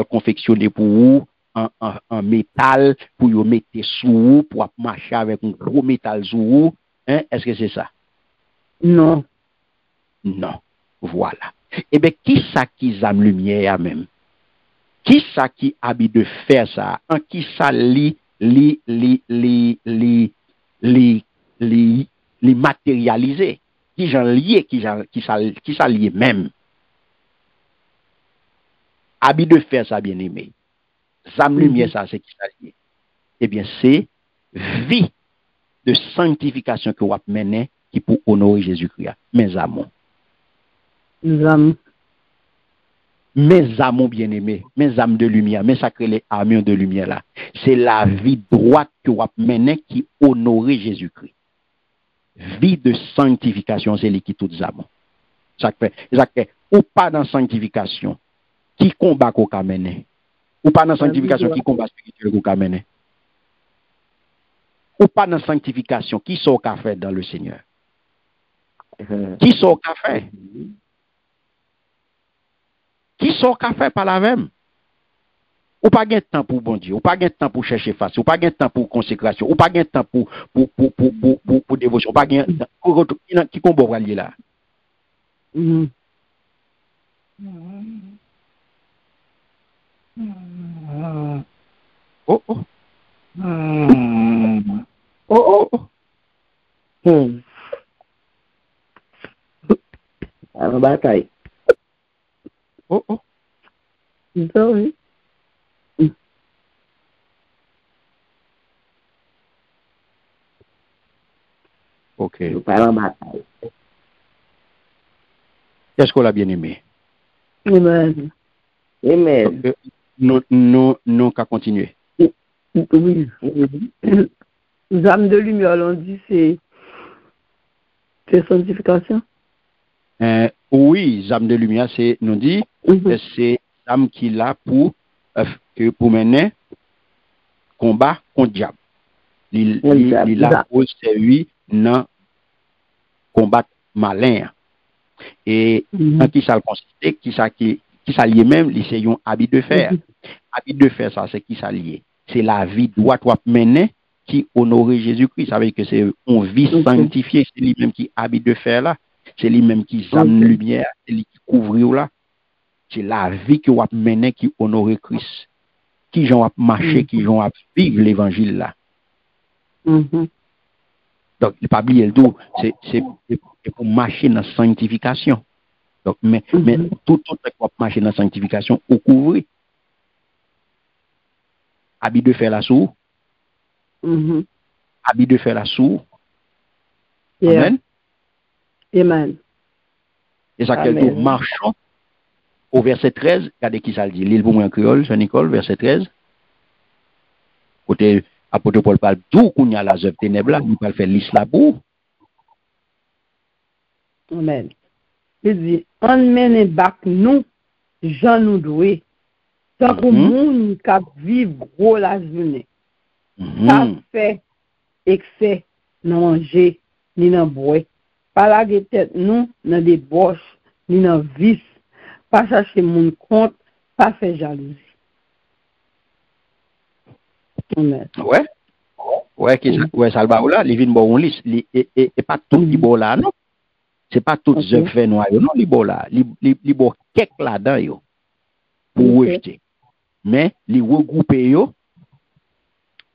confectionner pour vous en métal pour yo mettre sous vous pour marcher avec un gros métal sous vous, hein? Est-ce que c'est ça? Non. Non. Voilà. Eh bien, qui ça qui zame lumière même? Qui ça qui habit de fer ça? En qui ça li matérialiser? Qui j'en lié, qui ça lié même? Habit de fer ça bien aimé. Zame lumière ça c'est qui ça lié? Eh bien, c'est vie de sanctification que vous menez qui pour honorer Jésus-Christ. Mes amants. Mes amants bien-aimés, mes âmes de lumière, mes sacrés armures de lumière là, c'est la vie droite que vous menez qui honore Jésus-Christ. Vie de sanctification, c'est qui toutes amants. Ça fait, ou pas dans sanctification, qui combat qu'on a mené? Ou pas dans sanctification, qui combat spirituel qu'on a mené? Ou pas dans sanctification, qui sont qu'a fait dans le Seigneur? Qui sont qu'a fait? Qui sont qu'a fait par la même? Ou pas de temps pour bon Dieu, ou pas de temps pour chercher face, ou pas de temps pour consécration, ou pas de temps pour dévotion, ou pas de temps qui combat pour aller là. Oh oh. Oh oh. Alors, bataille. Oh oh. Sorry. Ok. Nous parlons bataille. Qu'est-ce qu'on a bien aimé? Amen. Amen. Non, qu'à continuer. Oui. Les âmes de lumière, l'on dit, c'est sanctification. Oui, âmes de lumière, c'est, nous dit, c'est âme qui là pour mener combat contre diable. Il a pour servir dans combat malin. Et en qui ça le consiste, qui ça lié même, c'est un habit de fer. Habit de fer, ça, c'est qui ça lié? C'est la vie droite mener qui honore Jésus-Christ. Ça veut dire que c'est une vie sanctifiée, c'est lui-même qui habite de fer là. C'est lui-même qui âme lumière, c'est lui qui couvre là. C'est la vie que vous mener qui honore Christ. Qui j'en marcher, qui j'en vivre l'évangile là. Donc, il pas oublier le tout, c'est pour marcher dans la sanctification. Donc, mais tout pour marcher dans la sanctification, au couvrir. Habit de faire la sourd. Habit de faire la sourd. Amen. Amen. Et ça, quelque marchons au verset 13, regardez qui ça le dit. L'île pour moi en créole, Saint-Nicole, verset 13. Côté apôtre Paul parle d'où qu'on y a la œuvre ténèbres là, il parle faire l'islam pour. Amen. Il dit, on mène back nous, Jean nous doué, tant que monde qui vivre gros la journée. Ça fait excès, non manger, ni non boire. Pas la tête nous, dans des boches, ni dans vice. Pas chercher mon compte, pas faire jalousie. Amen. Ouais, ça le bas là, les vins bon liste, et pas tout li bon là, non. C'est pas tout œuvres fait noir, non, li bon là, li bon quelque là-dedans yo pour rejeter. Mais li regrouper yo,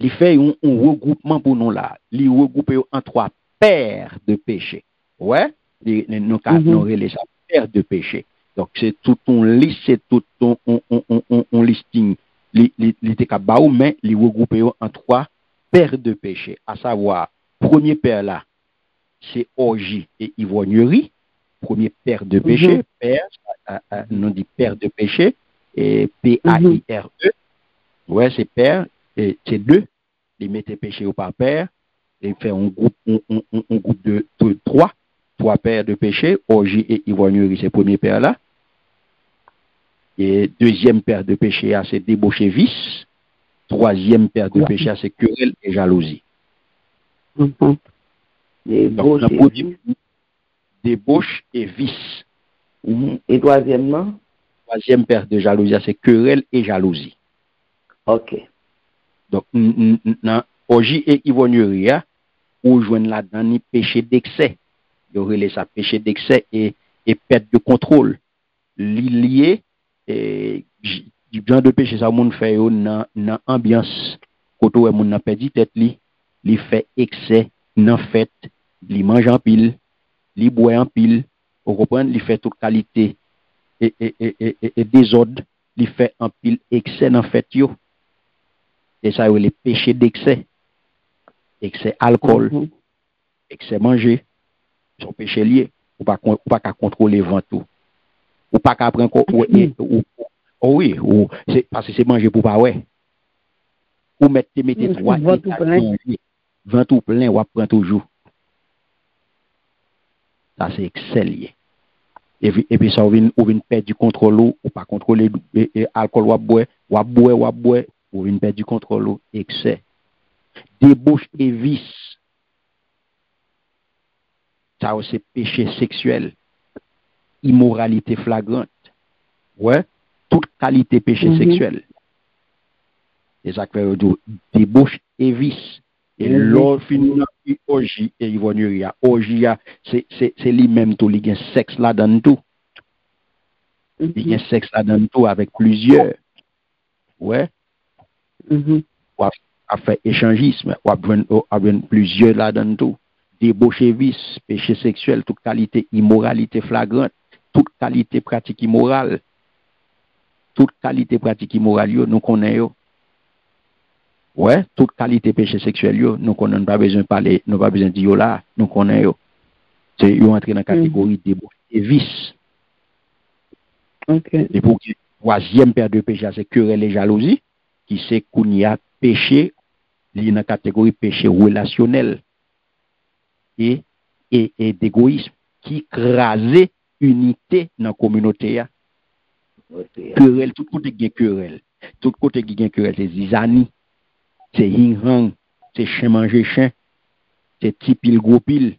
li fait un regroupement pour nous là, li regrouper yo en trois paires de péchés. Ouais, nous relais ça paires de péchés. Donc c'est tout ton liste, c'est tout ton on listing li te kabaou, mais li regrouper yo en trois paires de péchés, à savoir premier paire là, c'est orgie et ivrognerie. Premier paire de péché, paire, nous dit paire de péché, et P-A-I-R-E. Ouais, c'est paire, et c'est deux. Ils mettent péché au par paire, et fait un groupe de trois 3 paires de péchés, orgie et ivrognerie, c'est premier paire là. Et deuxième paire de péchés, c'est débauche et vice. Troisième paire de péchés, c'est querelle et jalousie. Débauche et vice. Et troisièmement? Troisième paire de jalousie, c'est querelle et jalousie. Ok. Donc, orgie et ivrognerie, ou joindre là-dedans ni péché d'excès. Il y aurait ça péché d'excès et perte de contrôle. Lié du genre de péché ça moun fait dans ambiance côté où moun n'a perdu tête li fait excès dans fête, li mange en pile, li boit en pile, vous comprenez, li fait toute qualité et désordre, li fait en pile excès dans fête yo. Et ça les péchés d'excès. Excès alcool, excès manger, son péché lié, ou pas contrôler vent tout. Ou pas qu'à prendre oui, ou c'est parce que c'est manger pour pas ouais. Ou mettre 3 vent tout plein ou prend toujours. Ça c'est excès lié. Et puis ça ou vient perdre du contrôle ou pas contrôler alcool ou boire, ou vient perdre du contrôle excès. Débauche et vice. Ça aussi péché sexuel, immoralité flagrante. Ouais, toute qualité péché sexuel. Et ça fait débauche et vice. Et l'autre finit orgie et ivrognerie. Orgie, c'est lui-même tout, il y a sexe là-dedans tout. Il y a sexe là-dedans tout avec plusieurs. Ouais. Ou à faire échangisme, ou à plusieurs là-dedans tout. Débauche et vice, péché sexuel, toute qualité immoralité flagrante, toute qualité pratique immorale. Toute qualité pratique immorale, nous connaissons. Ouais, toute qualité péché sexuel, nous connaissons pas besoin de parler, nous pas besoin de dire là, nous connaissons. C'est entrer dans la catégorie débauche et vice. Et pour la troisième paire de péchés, c'est querelle et jalousie, qui c'est qu'on y a péché, il y a une catégorie péché relationnel et d'égoïsme, qui crase unité dans la communauté. Querelle, tout côté qui querelle. Tout côté qui querelle, c'est zizani, c'est yin-hang, c'est chien manger chien, c'est tipil gros pile.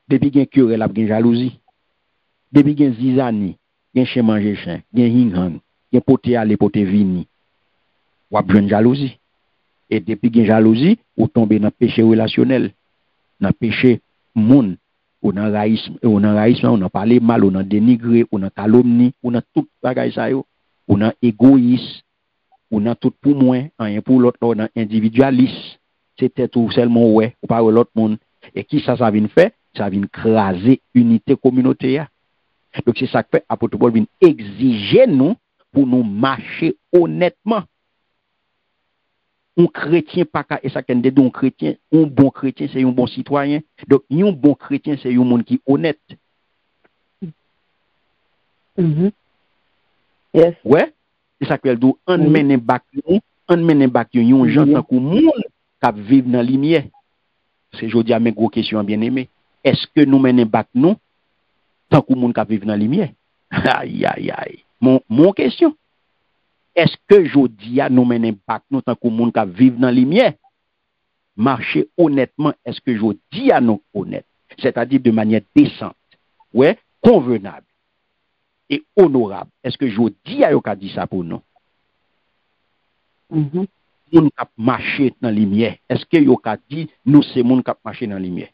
Depuis qu'il y a querelle, il y a jalousie. Depuis qu'il y a zizani, il y a chien manger chien, il y a yin-hang, il y a poté aller, poté vini. Ou a besoin de jalousie. Et depuis qu'il y a jalousie, ou tombe dans le péché relationnel, dans le péché monde. On a raïsme, on a parlé mal, on a dénigré, on a calomnie, on a tout bagay ça yo, on a égoïsme, on a tout pour moi, rien pour l'autre, on a individualiste, c'était tout seulement ouais, ou pas l'autre monde. Et qui ça vient faire? Ça vient craser unité communautaire. Donc c'est ça que fait apôtre Paul vient exiger nous pour nous marcher honnêtement. Un chrétien pas et ça qu'un des chrétien, un bon chrétien c'est un bon citoyen. Donc un bon chrétien c'est un monde qui est honnête. Yes. Ouais, c'est ça qu'elle dit on mène bac nous, on mène bac yon gens tant que monde qui vivent dans la lumière. C'est jodi a mes gros questions bien aimé. Est-ce que nous mène bac nous tant que monde qui vivent dans la lumière? Aïe aïe aïe. Mon question. Est-ce que jodi a nous mène bac nous tant que monde qui vivent dans la lumière? Marcher honnêtement, est-ce que jodi a nous honnête? C'est-à-dire de manière décente, ouais, convenable et honorable. Est-ce que jodi a yo ka dit ça pour nous? Moun k'ap marcher dans la lumière. Est-ce que yo ka dit nous c'est moun k'ap marcher dans la lumière?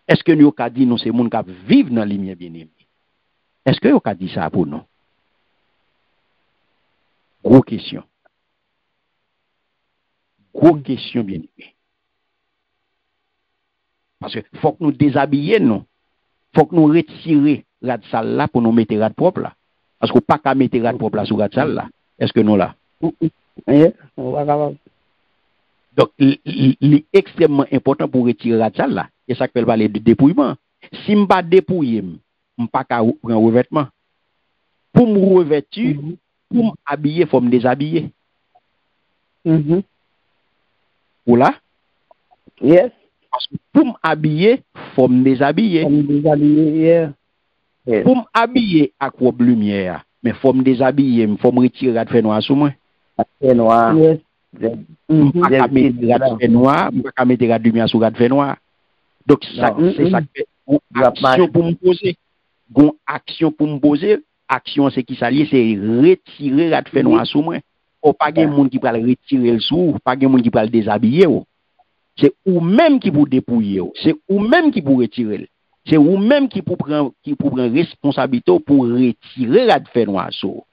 Est-ce que yo ka dit nous c'est moun k'ap vivre dans la lumière bien-aimé? Est-ce que yo ka dit ça pour nous? Gros question. Gros question bien-aimé. Parce que faut que nous déshabiller nous. Faut que nous retirer rad sale là pour nous mettre rad propre là. Parce qu'on pas qu'à mettre rad propre là sur rad sale là. Est-ce que nous là? Donc, il est extrêmement important pour retirer rad sale là. Et ça peut parler de dépouillement. Si je ne pas dépouiller, je ne pas prendre revêtement. Pour me revêtir, pour m'habiller, il faut me déshabiller. Ou là? Yes. Parce que pour m'habiller, il faut me déshabiller. Yes. Pour m'habiller à quoi lumière, mais faut me déshabiller, faut me retirer à fait noir sous moi. Fait noir. Yes. Pas qu'à mettre à fait noir, pas qu'à mettre à lumière sur fait noir. Donc ça c'est ça que action pour me poser. Gon action pour me poser, action c'est qui s'allie, c'est retirer à fait noir sous moi. Ou pas gen monde qui va le retirer le sous, pas gen monde qui va le déshabiller. C'est ou même qui pour dépouiller, c'est ou même qui pour retirer. C'est ou même qui pour prendre responsabilité pour retirer la fait noir sous.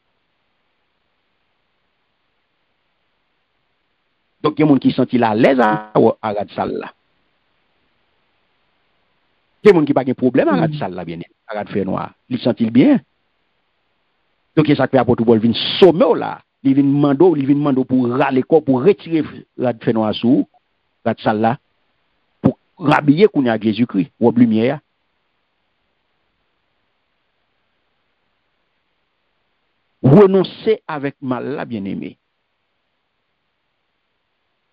Donc il y a des gens qui sont à l'aise à la salle là. Il y a des gens qui n'ont pas de problème à la salle là, bien, à la fait noir. Ils sentent bien. Donc il y a ça qui fait apporter pour venir sommer là. Il vient demander pour râler corps pour retirer la fait noir sous la salle là pour rhabiller qu'on a Jésus-Christ ou lumière. Renoncer avec mal là, bien aimé.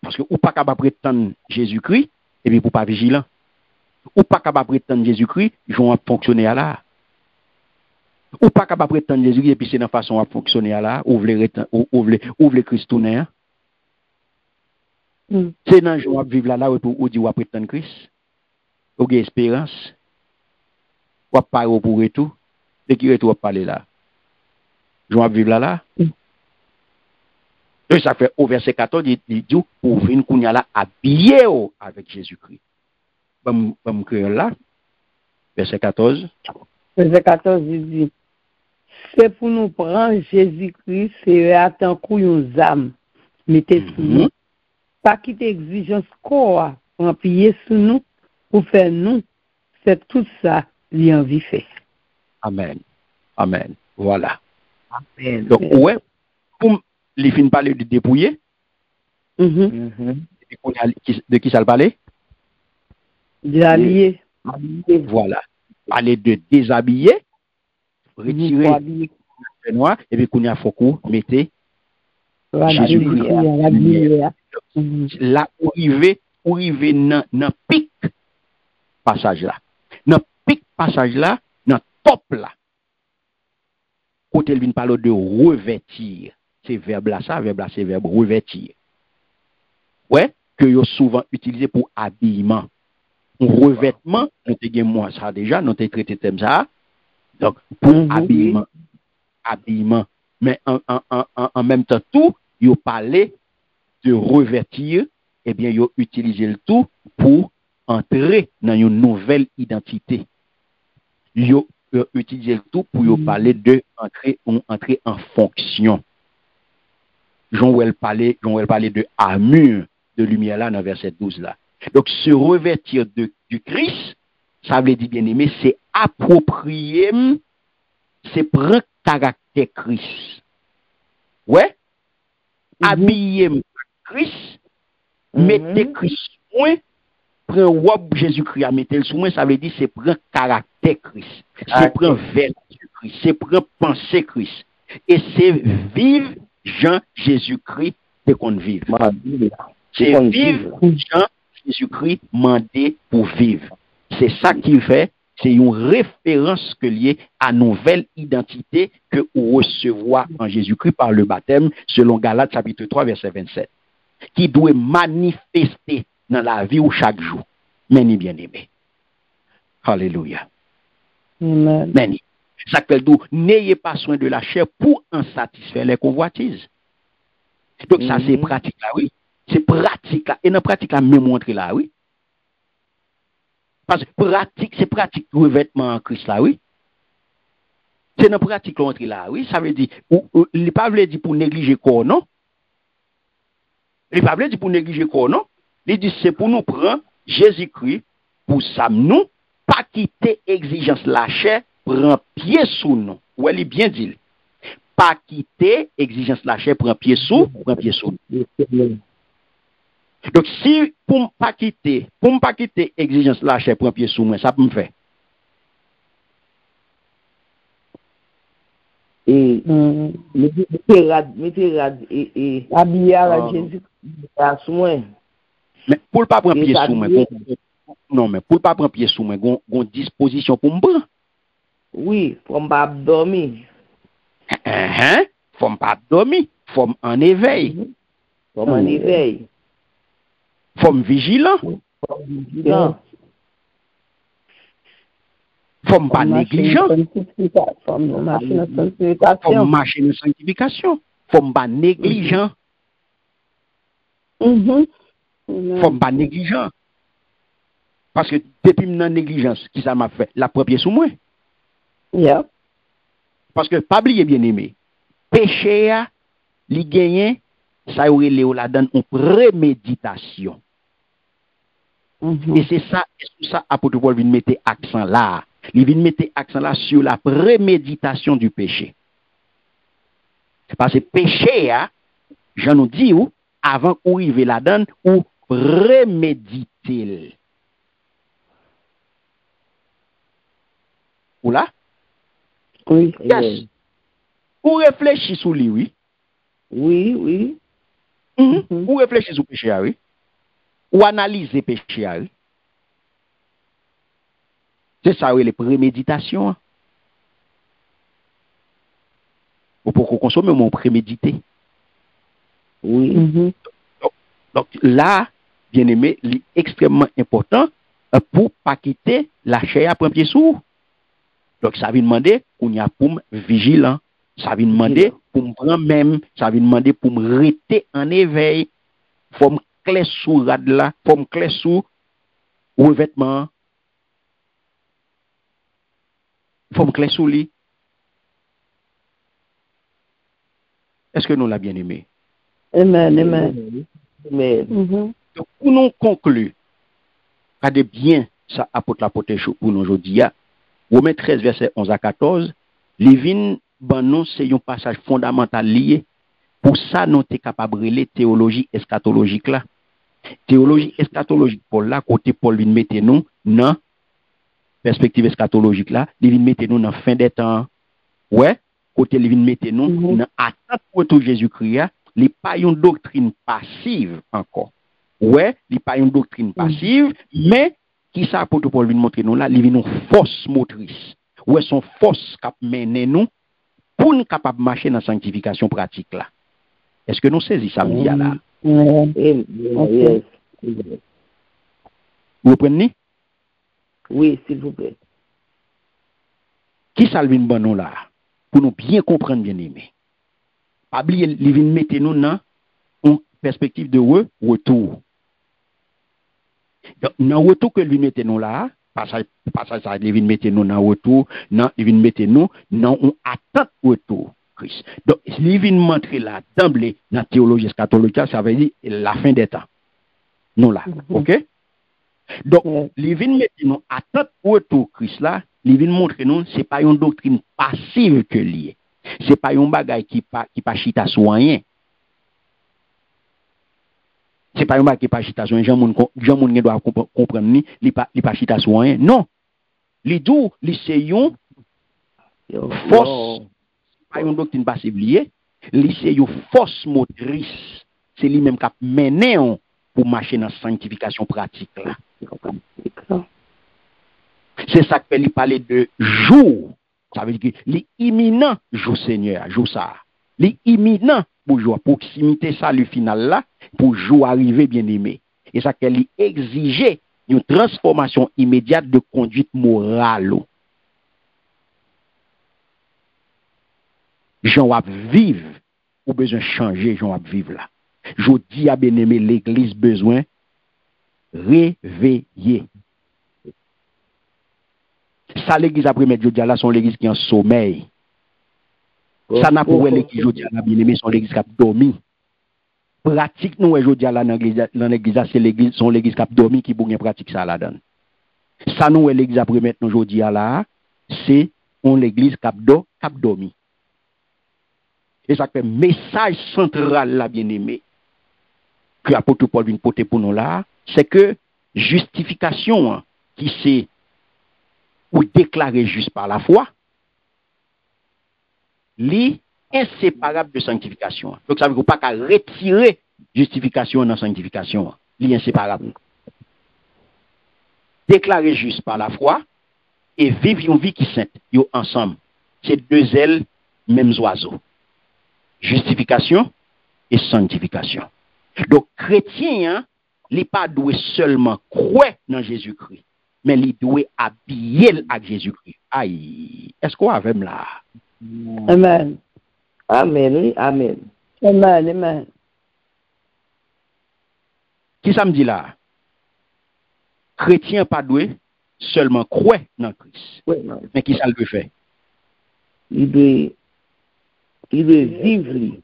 Parce que ou pas capable de prétendre Jésus-Christ et puis pour pas vigilant. Ou pas capable de prétendre Jésus-Christ, ils vont fonctionner à là. Ou pas capable de prétendre Jésus-Christ et puis c'est dans façon à fonctionner à là, ouvre Christ tourner. C'est dans joie vivre là ou dit ou prétendre Christ. Ou gain espérance. Ou pas pour et tout. Dès qu'il retourne parler là. Joie vivre là. Et ça fait au verset 14, il dit pour venir qu'on y a là habillé avec Jésus-Christ. Bon créole là. Verset 14. Verset 14, il dit, c'est pour nous prendre Jésus-Christ, c'est attendre qu'on y âme. Mettez sous nous. Pas quitter exigence quoi, remplir sous nous, pour faire nous. C'est tout ça, lui envie fait. Amen. Amen. Voilà. Amen. Donc, ouais, pour les fins parler de dépouiller, de qui ça le parler? D'habiller. Voilà. Parler de déshabiller, retirer le noir, et puis qu'on y a faut mettez Jésus-Christ. Là, où arriver dans pic passage là. Dans pic passage là, dans top là. Côté il vient parler de revêtir. C'est verbe là, c'est verbe revêtir. Ouais, que yo souvent utilisé pour habillement. Revêtement, nous te moi ça déjà, nous te traité thème ça. Donc pour habillement, mais en même temps tout, yo parler de revêtir, eh bien yo utiliser le tout pour entrer dans une nouvelle identité. Yo utiliser le tout pour yo parler de entrer en fonction. Jean-Wel parlait de armure de lumière là dans verset 12 là. Donc se revêtir du Christ, ça veut dire bien aimé, c'est approprier, c'est prendre caractère Christ. Ouais? Habiller Christ, mettez Christ sous moi, prendre robe Jésus-Christ à mettre sous moi, ça veut dire c'est prendre caractère Christ. C'est prendre vertu Christ, c'est prendre pensée Christ. Et c'est vivre Jean Jésus-Christ de qu'on vive. C'est vivre Jean Jésus-Christ mandé pour vivre. C'est ça qu'il fait. C'est une référence que liée à nouvelle identité que vous recevoir en Jésus-Christ par le baptême, selon Galates chapitre 3, verset 27, qui doit manifester dans la vie ou chaque jour. Meni bien aimé. Alléluia. Amen. Ça fait d'où n'ayez pas soin de la chair pour en satisfaire les convoitises. Donc ça c'est pratique là, oui. C'est pratique là. Et dans pratique là, me montrer là, oui. Parce que pratique, c'est pratique revêtement en Christ là, oui. C'est dans pratique l'entrée là, oui. Ça veut dire, il n'est pas voulu dire pour négliger corps, non. Il n'est pas voulu dire pour négliger corps, non. Il dit c'est pour nous prendre Jésus-Christ pour ça, nous, pas quitter exigence la chair, prendre pied sous nous. Ou elle est bien dit. Pas quitter exigence la chair, prendre pied sous. Donc, si pour ne pas quitter exigence la chair, prendre pied sous moi, ça peut me faire. Et mettez rad et habiller avec Jésus à soin. Mais pour ne pas prendre pied sous moi, Non, mais pour pas prendre pied sous moi, gon disposition pour me prendre. Oui, pour me pas dormir. Faut pas dormir, faut en éveil. Pour m'en éveil. Faut vigilant. Pour vigilant. Faut pas négligent. Faut marcher dans sanctification. Faut marcher dans sanctification. Faut pas négligent. Faut pas négligent. Parce que depuis mon négligence, qui ça m'a fait? La première sous moi. Yeah. Parce que, pas oublier bien aimé, péché, li gagné, ça aurait léo la donne en préméditation. Et c'est ça, apôtre Paul vient mettre accent là. Il vient mettre accent là sur la préméditation du péché. Parce que péché, j'en nous dis, avant qu'on arrive la donne, ou préméditer. Ou là? Oui. Yes. Ou réfléchir sur lui, oui. Oui. Ou réfléchir sur le péché, oui. Ou analyser le péché, oui. C'est ça, oui, les préméditations. Ou pour qu'on consomme, mon prémédité. Oui. Donc là, bien aimé, c'est extrêmement important pour pas quitter la chair à prendre pied sous. Donc ça vient demander qu'on y a pour me vigilant. Ça vient demander pour me prendre même. Ça vient demander pour me rester en éveil. Faut me clé sous rad là. Faut me clé sous revêtement. Faut me clé sous lit. Est-ce que nous l'a bien aimé? Amen. Donc, pour nous conclure, regardez bien ça apporte la pote pour nous aujourd'hui. Romains 13, verset 11 à 14, Lévin, non, c'est un passage fondamental lié. Pour ça, nous sommes capables de relire théologie eschatologique là. Théologie eschatologique, Paul là, côté Paul vient mettre nous dans perspective eschatologique là, il vient mettre nous dans fin des temps. Ouais, côté il vient mettre nous dans attente retour Jésus-Christ, il n'est pas une doctrine passive encore. Ouais, il n'est pas une doctrine passive, mais qui ça apôtre Paul vient montrer nous là, il vient une force motrice. Ouais, son force qui mène nous pour nous capable marcher dans la sanctification pratique là. Est-ce que nous saisissons ça me dit là? Yes. Vous comprenez? Oui, s'il vous plaît. Qui ça vient bon nous là? Pour nous bien comprendre, bien aimé. Pas oublier, il vient mettre nous dans une perspective de retour. Donc, dans le retour que lui mettez nous là, passage ça, il vient mettre nous dans le retour, il vient mettre nous dans une attente retour. Christ. Donc, il vient montrer là, d'emblée, dans la théologie eschatologique, ça veut dire la fin des temps. Nous là, ok? Donc, il vient mettre nous attente retour Christ là, il vient montrer nous, c'est pas une doctrine passive que lié. C'est pas un bagage qui pas chita soigné. C'est pas un bagage qui pas chita soigné. Jean moun doit comprendre ni, il pas chita soigné. Non. Les dou, les seyon force pas une doctrine passive liée, les seyon force motrice. C'est lui même qui mené pour marcher dans la sanctification pratique là. C'est ça que il parler de jour. Ça veut dire que l'imminent jour Seigneur, jour ça. L'imminent pour jour proximité ça le final là pour jour arriver bien aimé. Et ça qu'elle exigeait une transformation immédiate de conduite morale. Jean va vivre ou besoin changer, Jean va vivre là. Je dis à bien aimé l'église besoin réveiller. Ça l'église après mettre là sont l'église qui en sommeil. Ça n'a pas l'église aujourd'hui là bien aimé sont l'église qui a dormi. Pratique nous aujourd'hui là dans l'église c'est l'église sont l'église qui a dormi qui pour pratique ça là dedans. Ça nous l'église après mettre aujourd'hui là c'est on l'église qui a dormi. Et ça fait message central là bien aimé que apôtre Paul vient porter pour nous là, c'est que justification qui c'est ou déclaré juste par la foi, est inséparable de sanctification. Donc ça veut dire pas qu'à retirer justification dans sanctification, est inséparable. déclaré juste par la foi et vivre une vie qui sainte, yo ensemble. C'est deux ailes, mêmes oiseaux. Justification et sanctification. Donc, chrétien, il n'est pas doué seulement croire dans Jésus-Christ, mais il doit habiller avec Jésus-Christ. Aïe, est-ce qu'on a même là? Amen. Amen, oui, amen. Amen, amen. Qui ça me dit là? Chrétien pas doué seulement croire dans Christ. Oui, non. Mais qui ça le fait? Il doit vivre, lui.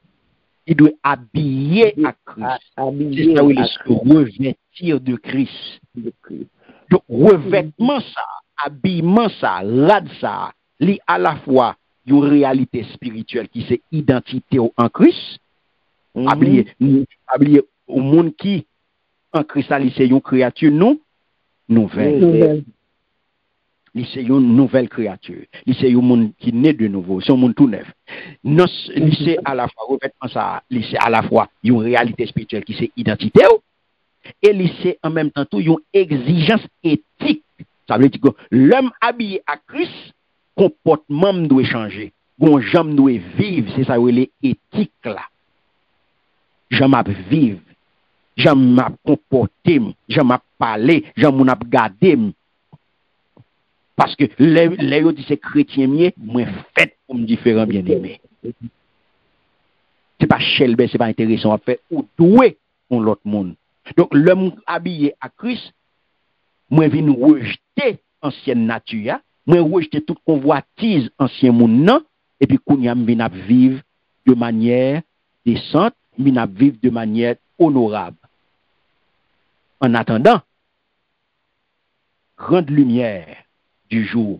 Il doit habiller à Christ. Habiller C'est ça où il à se revêtir de Christ. Christ. Donc, revêtement ça, habillement ça, rad ça, li à la fois une réalité spirituelle qui c'est identité en Christ, habiller au monde qui en Christ, c'est une créature non nouvelle. C'est une nouvelle créature. C'est un monde qui naît de nouveau. C'est un monde tout neuf. C'est à la fois revêtement ça, c'est à la fois une réalité spirituelle qui c'est identité et c'est en même temps tout une exigence éthique. Ça veut dire que l'homme habillé à Christ, comportement doit changer. Gon jambe doit vivre, c'est ça les éthique là. J'aime vivre, j'aime comporter, j'aime parler, j'aime garder. Parce que les dit c'est chrétien mieux, moi fait pour me différent bien aimé. C'est pas chelbe, c'est pas intéressant à faire ou doué pour l'autre monde. Donc l'homme habillé à Christ, moi vinn rejeter ancienne nature, moi rejeter toute convoitise ancien monde non et puis kounya vinn vivre de manière décente, vinn vivre de manière honorable. En attendant, grande lumière du jour,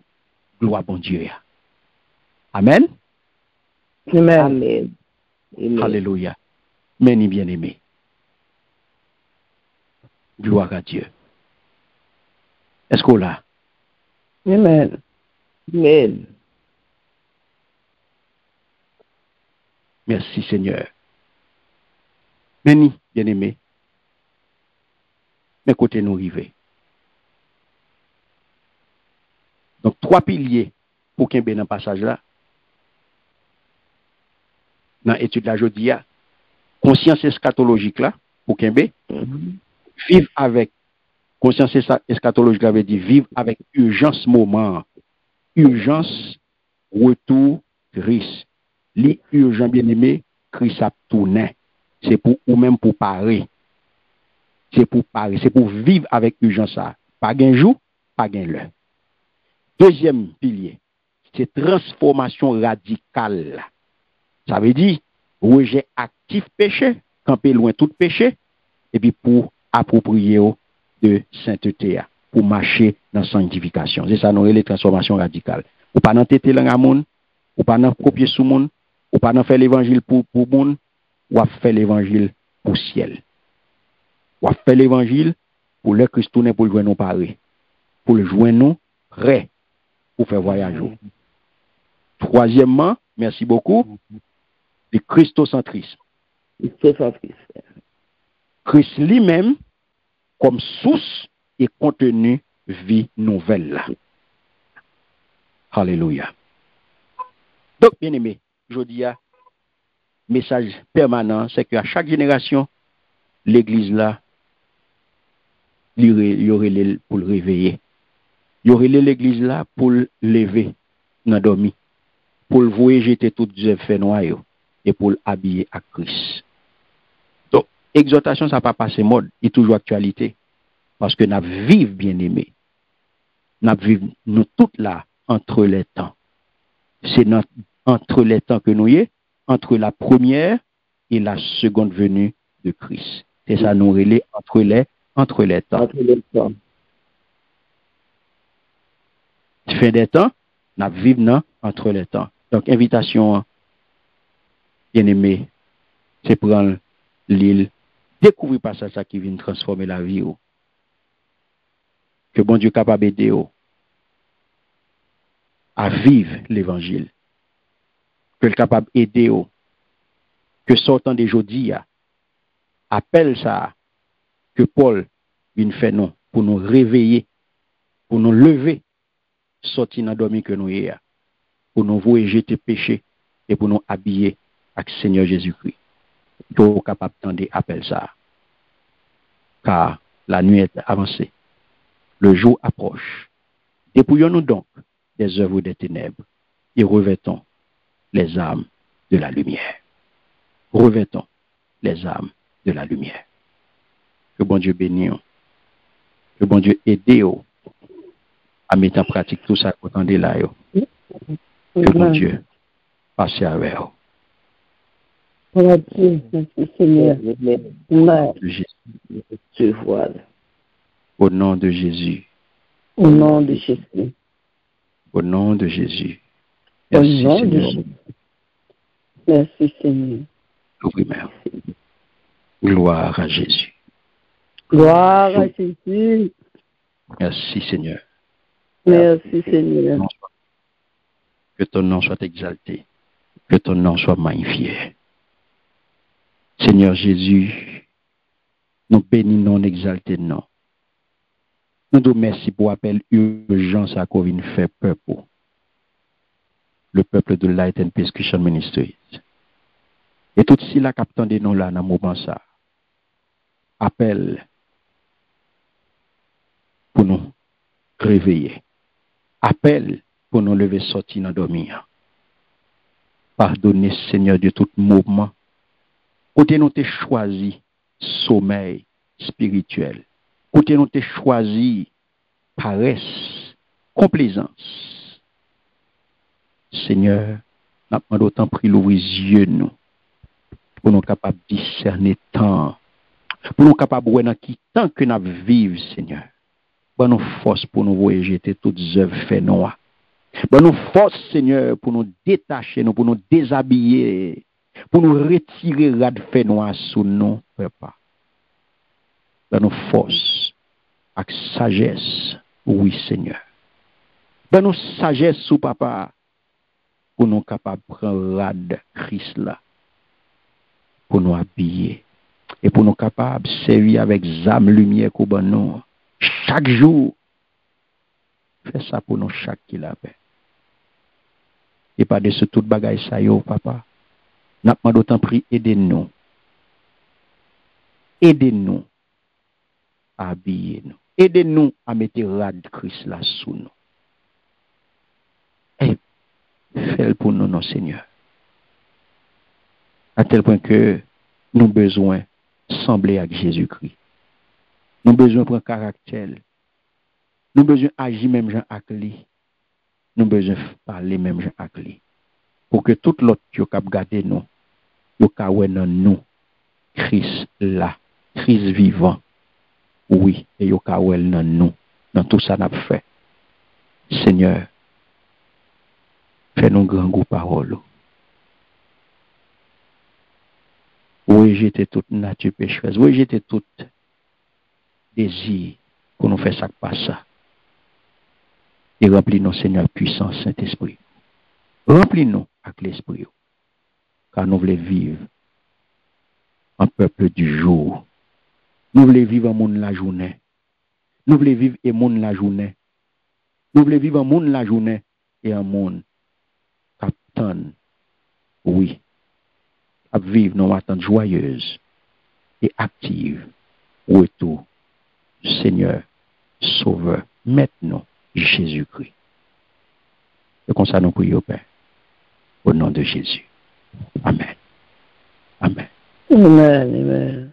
gloire bon Dieu. Amen. Amen. Amen. Amen. Alléluia. Meni bien-aimé. Gloire à Dieu. Est-ce qu'on l'a? Amen. Amen. Merci Seigneur. Meni bien-aimé. Mais côté nous river. Donc, 3 piliers pour qu'il y ait dans passage là. Dans l'étude de la jodia, conscience eschatologique là, pour qu'il y ait. Vivre avec, conscience eschatologique là veut dire vivre avec urgence moment. Urgence, retour, Christ. Li urgent bien aimé, Christ a tourné. C'est pour ou même pour parer. C'est pour parer, c'est pour vivre avec urgence ça. Pas gain jour, pas gain l'heure. Deuxième pilier, c'est transformation radicale. Ça veut dire rejet actif péché, camper loin tout péché, et puis pour approprier de sainteté, pour marcher dans sanctification. C'est ça, nous les transformations radicales. Ou pas dans tête dans monde, ou pas dans copier sous monde, ou pas dans faire l'évangile pour monde, ou à faire l'évangile pour ciel. Ou à faire l'évangile pour le Christ tourner pour le joindre nous paré, pour le joindre nous prêt pour faire voyage. Troisièmement, merci beaucoup, le christocentrisme. Christ lui-même comme source et contenu vie nouvelle. Alléluia. Donc, bien aimé, je dis message permanent, c'est qu'à chaque génération, l'église là, il y aurait pour le réveiller. Il y aurait l'église là pour le lever dans dormi, pour le voyager tout Dieu fait noir et pour l'habiller à Christ. Donc, exhortation, ça n'a pas passé mode, il est toujours actualité. Parce que nous vivons bien aimé. Nous vivons nous toutes là entre les temps. C'est entre les temps que nous y est, entre la première et la seconde venue de Christ. C'est ça nous relais entre les temps. Entre les temps. Fin des temps, nous vivons entre les temps. Donc, invitation, bien aimé, c'est prendre l'île, découvrir pas ça qui vient transformer la vie. Que bon Dieu est capable d'aider à vivre l'évangile. Que le capable d'aider que sortant des jeudis, appelle ça que Paul vient faire nous pour nous réveiller pour nous lever, sortir dans dormi que nous hier, pour nous voir jeter péché et pour nous habiller avec Seigneur Jésus-Christ. Nous sommes capables d'entendre appel ça. Car la nuit est avancée, le jour approche. Dépouillons-nous donc des œuvres des ténèbres et revêtons les armes de la lumière. Revêtons les armes de la lumière. Que bon Dieu bénisse. Que bon Dieu aide à mettre en pratique tout ça qu'on entend là. Que bon Dieu passe avec vous. Merci Seigneur. Au nom de Jésus. Au nom de Jésus. Au nom de Jésus. Au nom de Jésus. Merci Seigneur. Oui, merci. Gloire à Jésus. Gloire à Jésus. Merci Seigneur. Merci Seigneur. Que ton nom soit exalté. Que ton nom soit magnifié. Seigneur Jésus, nous bénissons, nous exaltons non. Nous te remercions pour l'appel urgence à qu'on fait peuple. Le peuple de Light and Peace Christian Ministries. Et tout si la captain de nous là dans le moment ça. Appel pour nous réveiller. Appel pour nous lever sortir dans dormir. Pardonnez Seigneur de tout mouvement. Côté nous t'ai choisi sommeil spirituel. Côté nous t'ai choisi paresse, complaisance. Seigneur, nous avons d'autant pris l'ouvrir yeux nous pour nous capables de discerner temps, pour nous capables de voir dans qui temps que nous vivons, Seigneur. Bonne nous force pour nous voyager toutes œuvres fait noires. Bonne nous force, Seigneur, pour nous détacher, pour nous déshabiller, pour nous retirer rad fait noir sous nous, papa. Bonne nous force avec sagesse, oui, Seigneur. Bonne nous sagesse sous papa, pour nous capables de prendre rad Christ là, pour nous habiller, et pour nous capables de servir avec âme lumière qu'on ban nous. Chaque jour, fais ça pour nous chaque qui la paix. Et pas de ce tout bagaille ça yo, papa. N'a pas d'autant pris, aidez-nous. Aidez-nous à habiller nous. Aidez-nous à mettre rad Christ là sous nous. Et fais-le pour nous, non, Seigneur. À tel point que nous avons besoin de sembler avec Jésus-Christ. Nous avons besoin de prendre caractère. Nous avons besoin d'agir même gens avec lui. Nous avons besoin de parler même gens avec lui. Pour que tout l'autre qui a gardé nous, qui a dans nous, Christ là, Christ vivant. Oui, et qui a dans nous, dans tout ça qu'on a fait. Seigneur, fais-nous grand goût parole. Oui, j'étais toute nature pécheresse. Oui, j'étais toute désir pour nous faire ça pas ça. Et remplis-nous, Seigneur, puissant Saint-Esprit. Remplis-nous avec l'Esprit. Car nous voulons vivre un peuple du jour. Nous voulons vivre un monde la journée. Nous voulons vivre un monde la journée. Nous voulons vivre un monde la journée et un monde capitaine. Oui. À vivre nos attentes joyeuses et actives. Retour, Seigneur, Sauveur, maintenant, Jésus-Christ. Et comme ça, nous prions, Père, au nom de Jésus. Amen. Amen. Amen. Amen.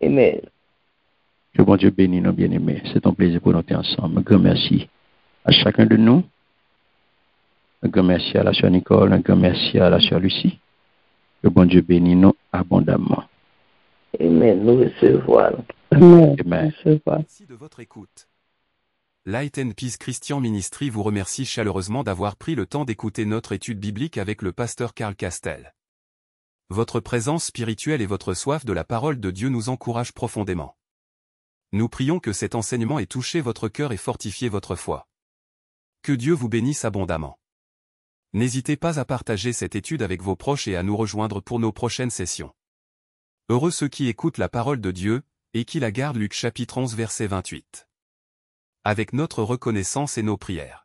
Amen. Que bon Dieu bénisse nos bien-aimés. C'est un plaisir pour nous être ensemble. Un grand merci à chacun de nous. Un grand merci à la sœur Nicole. Un grand merci à la sœur Lucie. Que bon Dieu bénisse nous abondamment. Amen. Nous recevons. Amen. Amen. Merci de votre écoute. Light and Peace Christian Ministry vous remercie chaleureusement d'avoir pris le temps d'écouter notre étude biblique avec le pasteur Karl Castel. Votre présence spirituelle et votre soif de la parole de Dieu nous encouragent profondément. Nous prions que cet enseignement ait touché votre cœur et fortifié votre foi. Que Dieu vous bénisse abondamment. N'hésitez pas à partager cette étude avec vos proches et à nous rejoindre pour nos prochaines sessions. Heureux ceux qui écoutent la parole de Dieu, et qui la gardent. Luc chapitre 11 verset 28. avec notre reconnaissance et nos prières.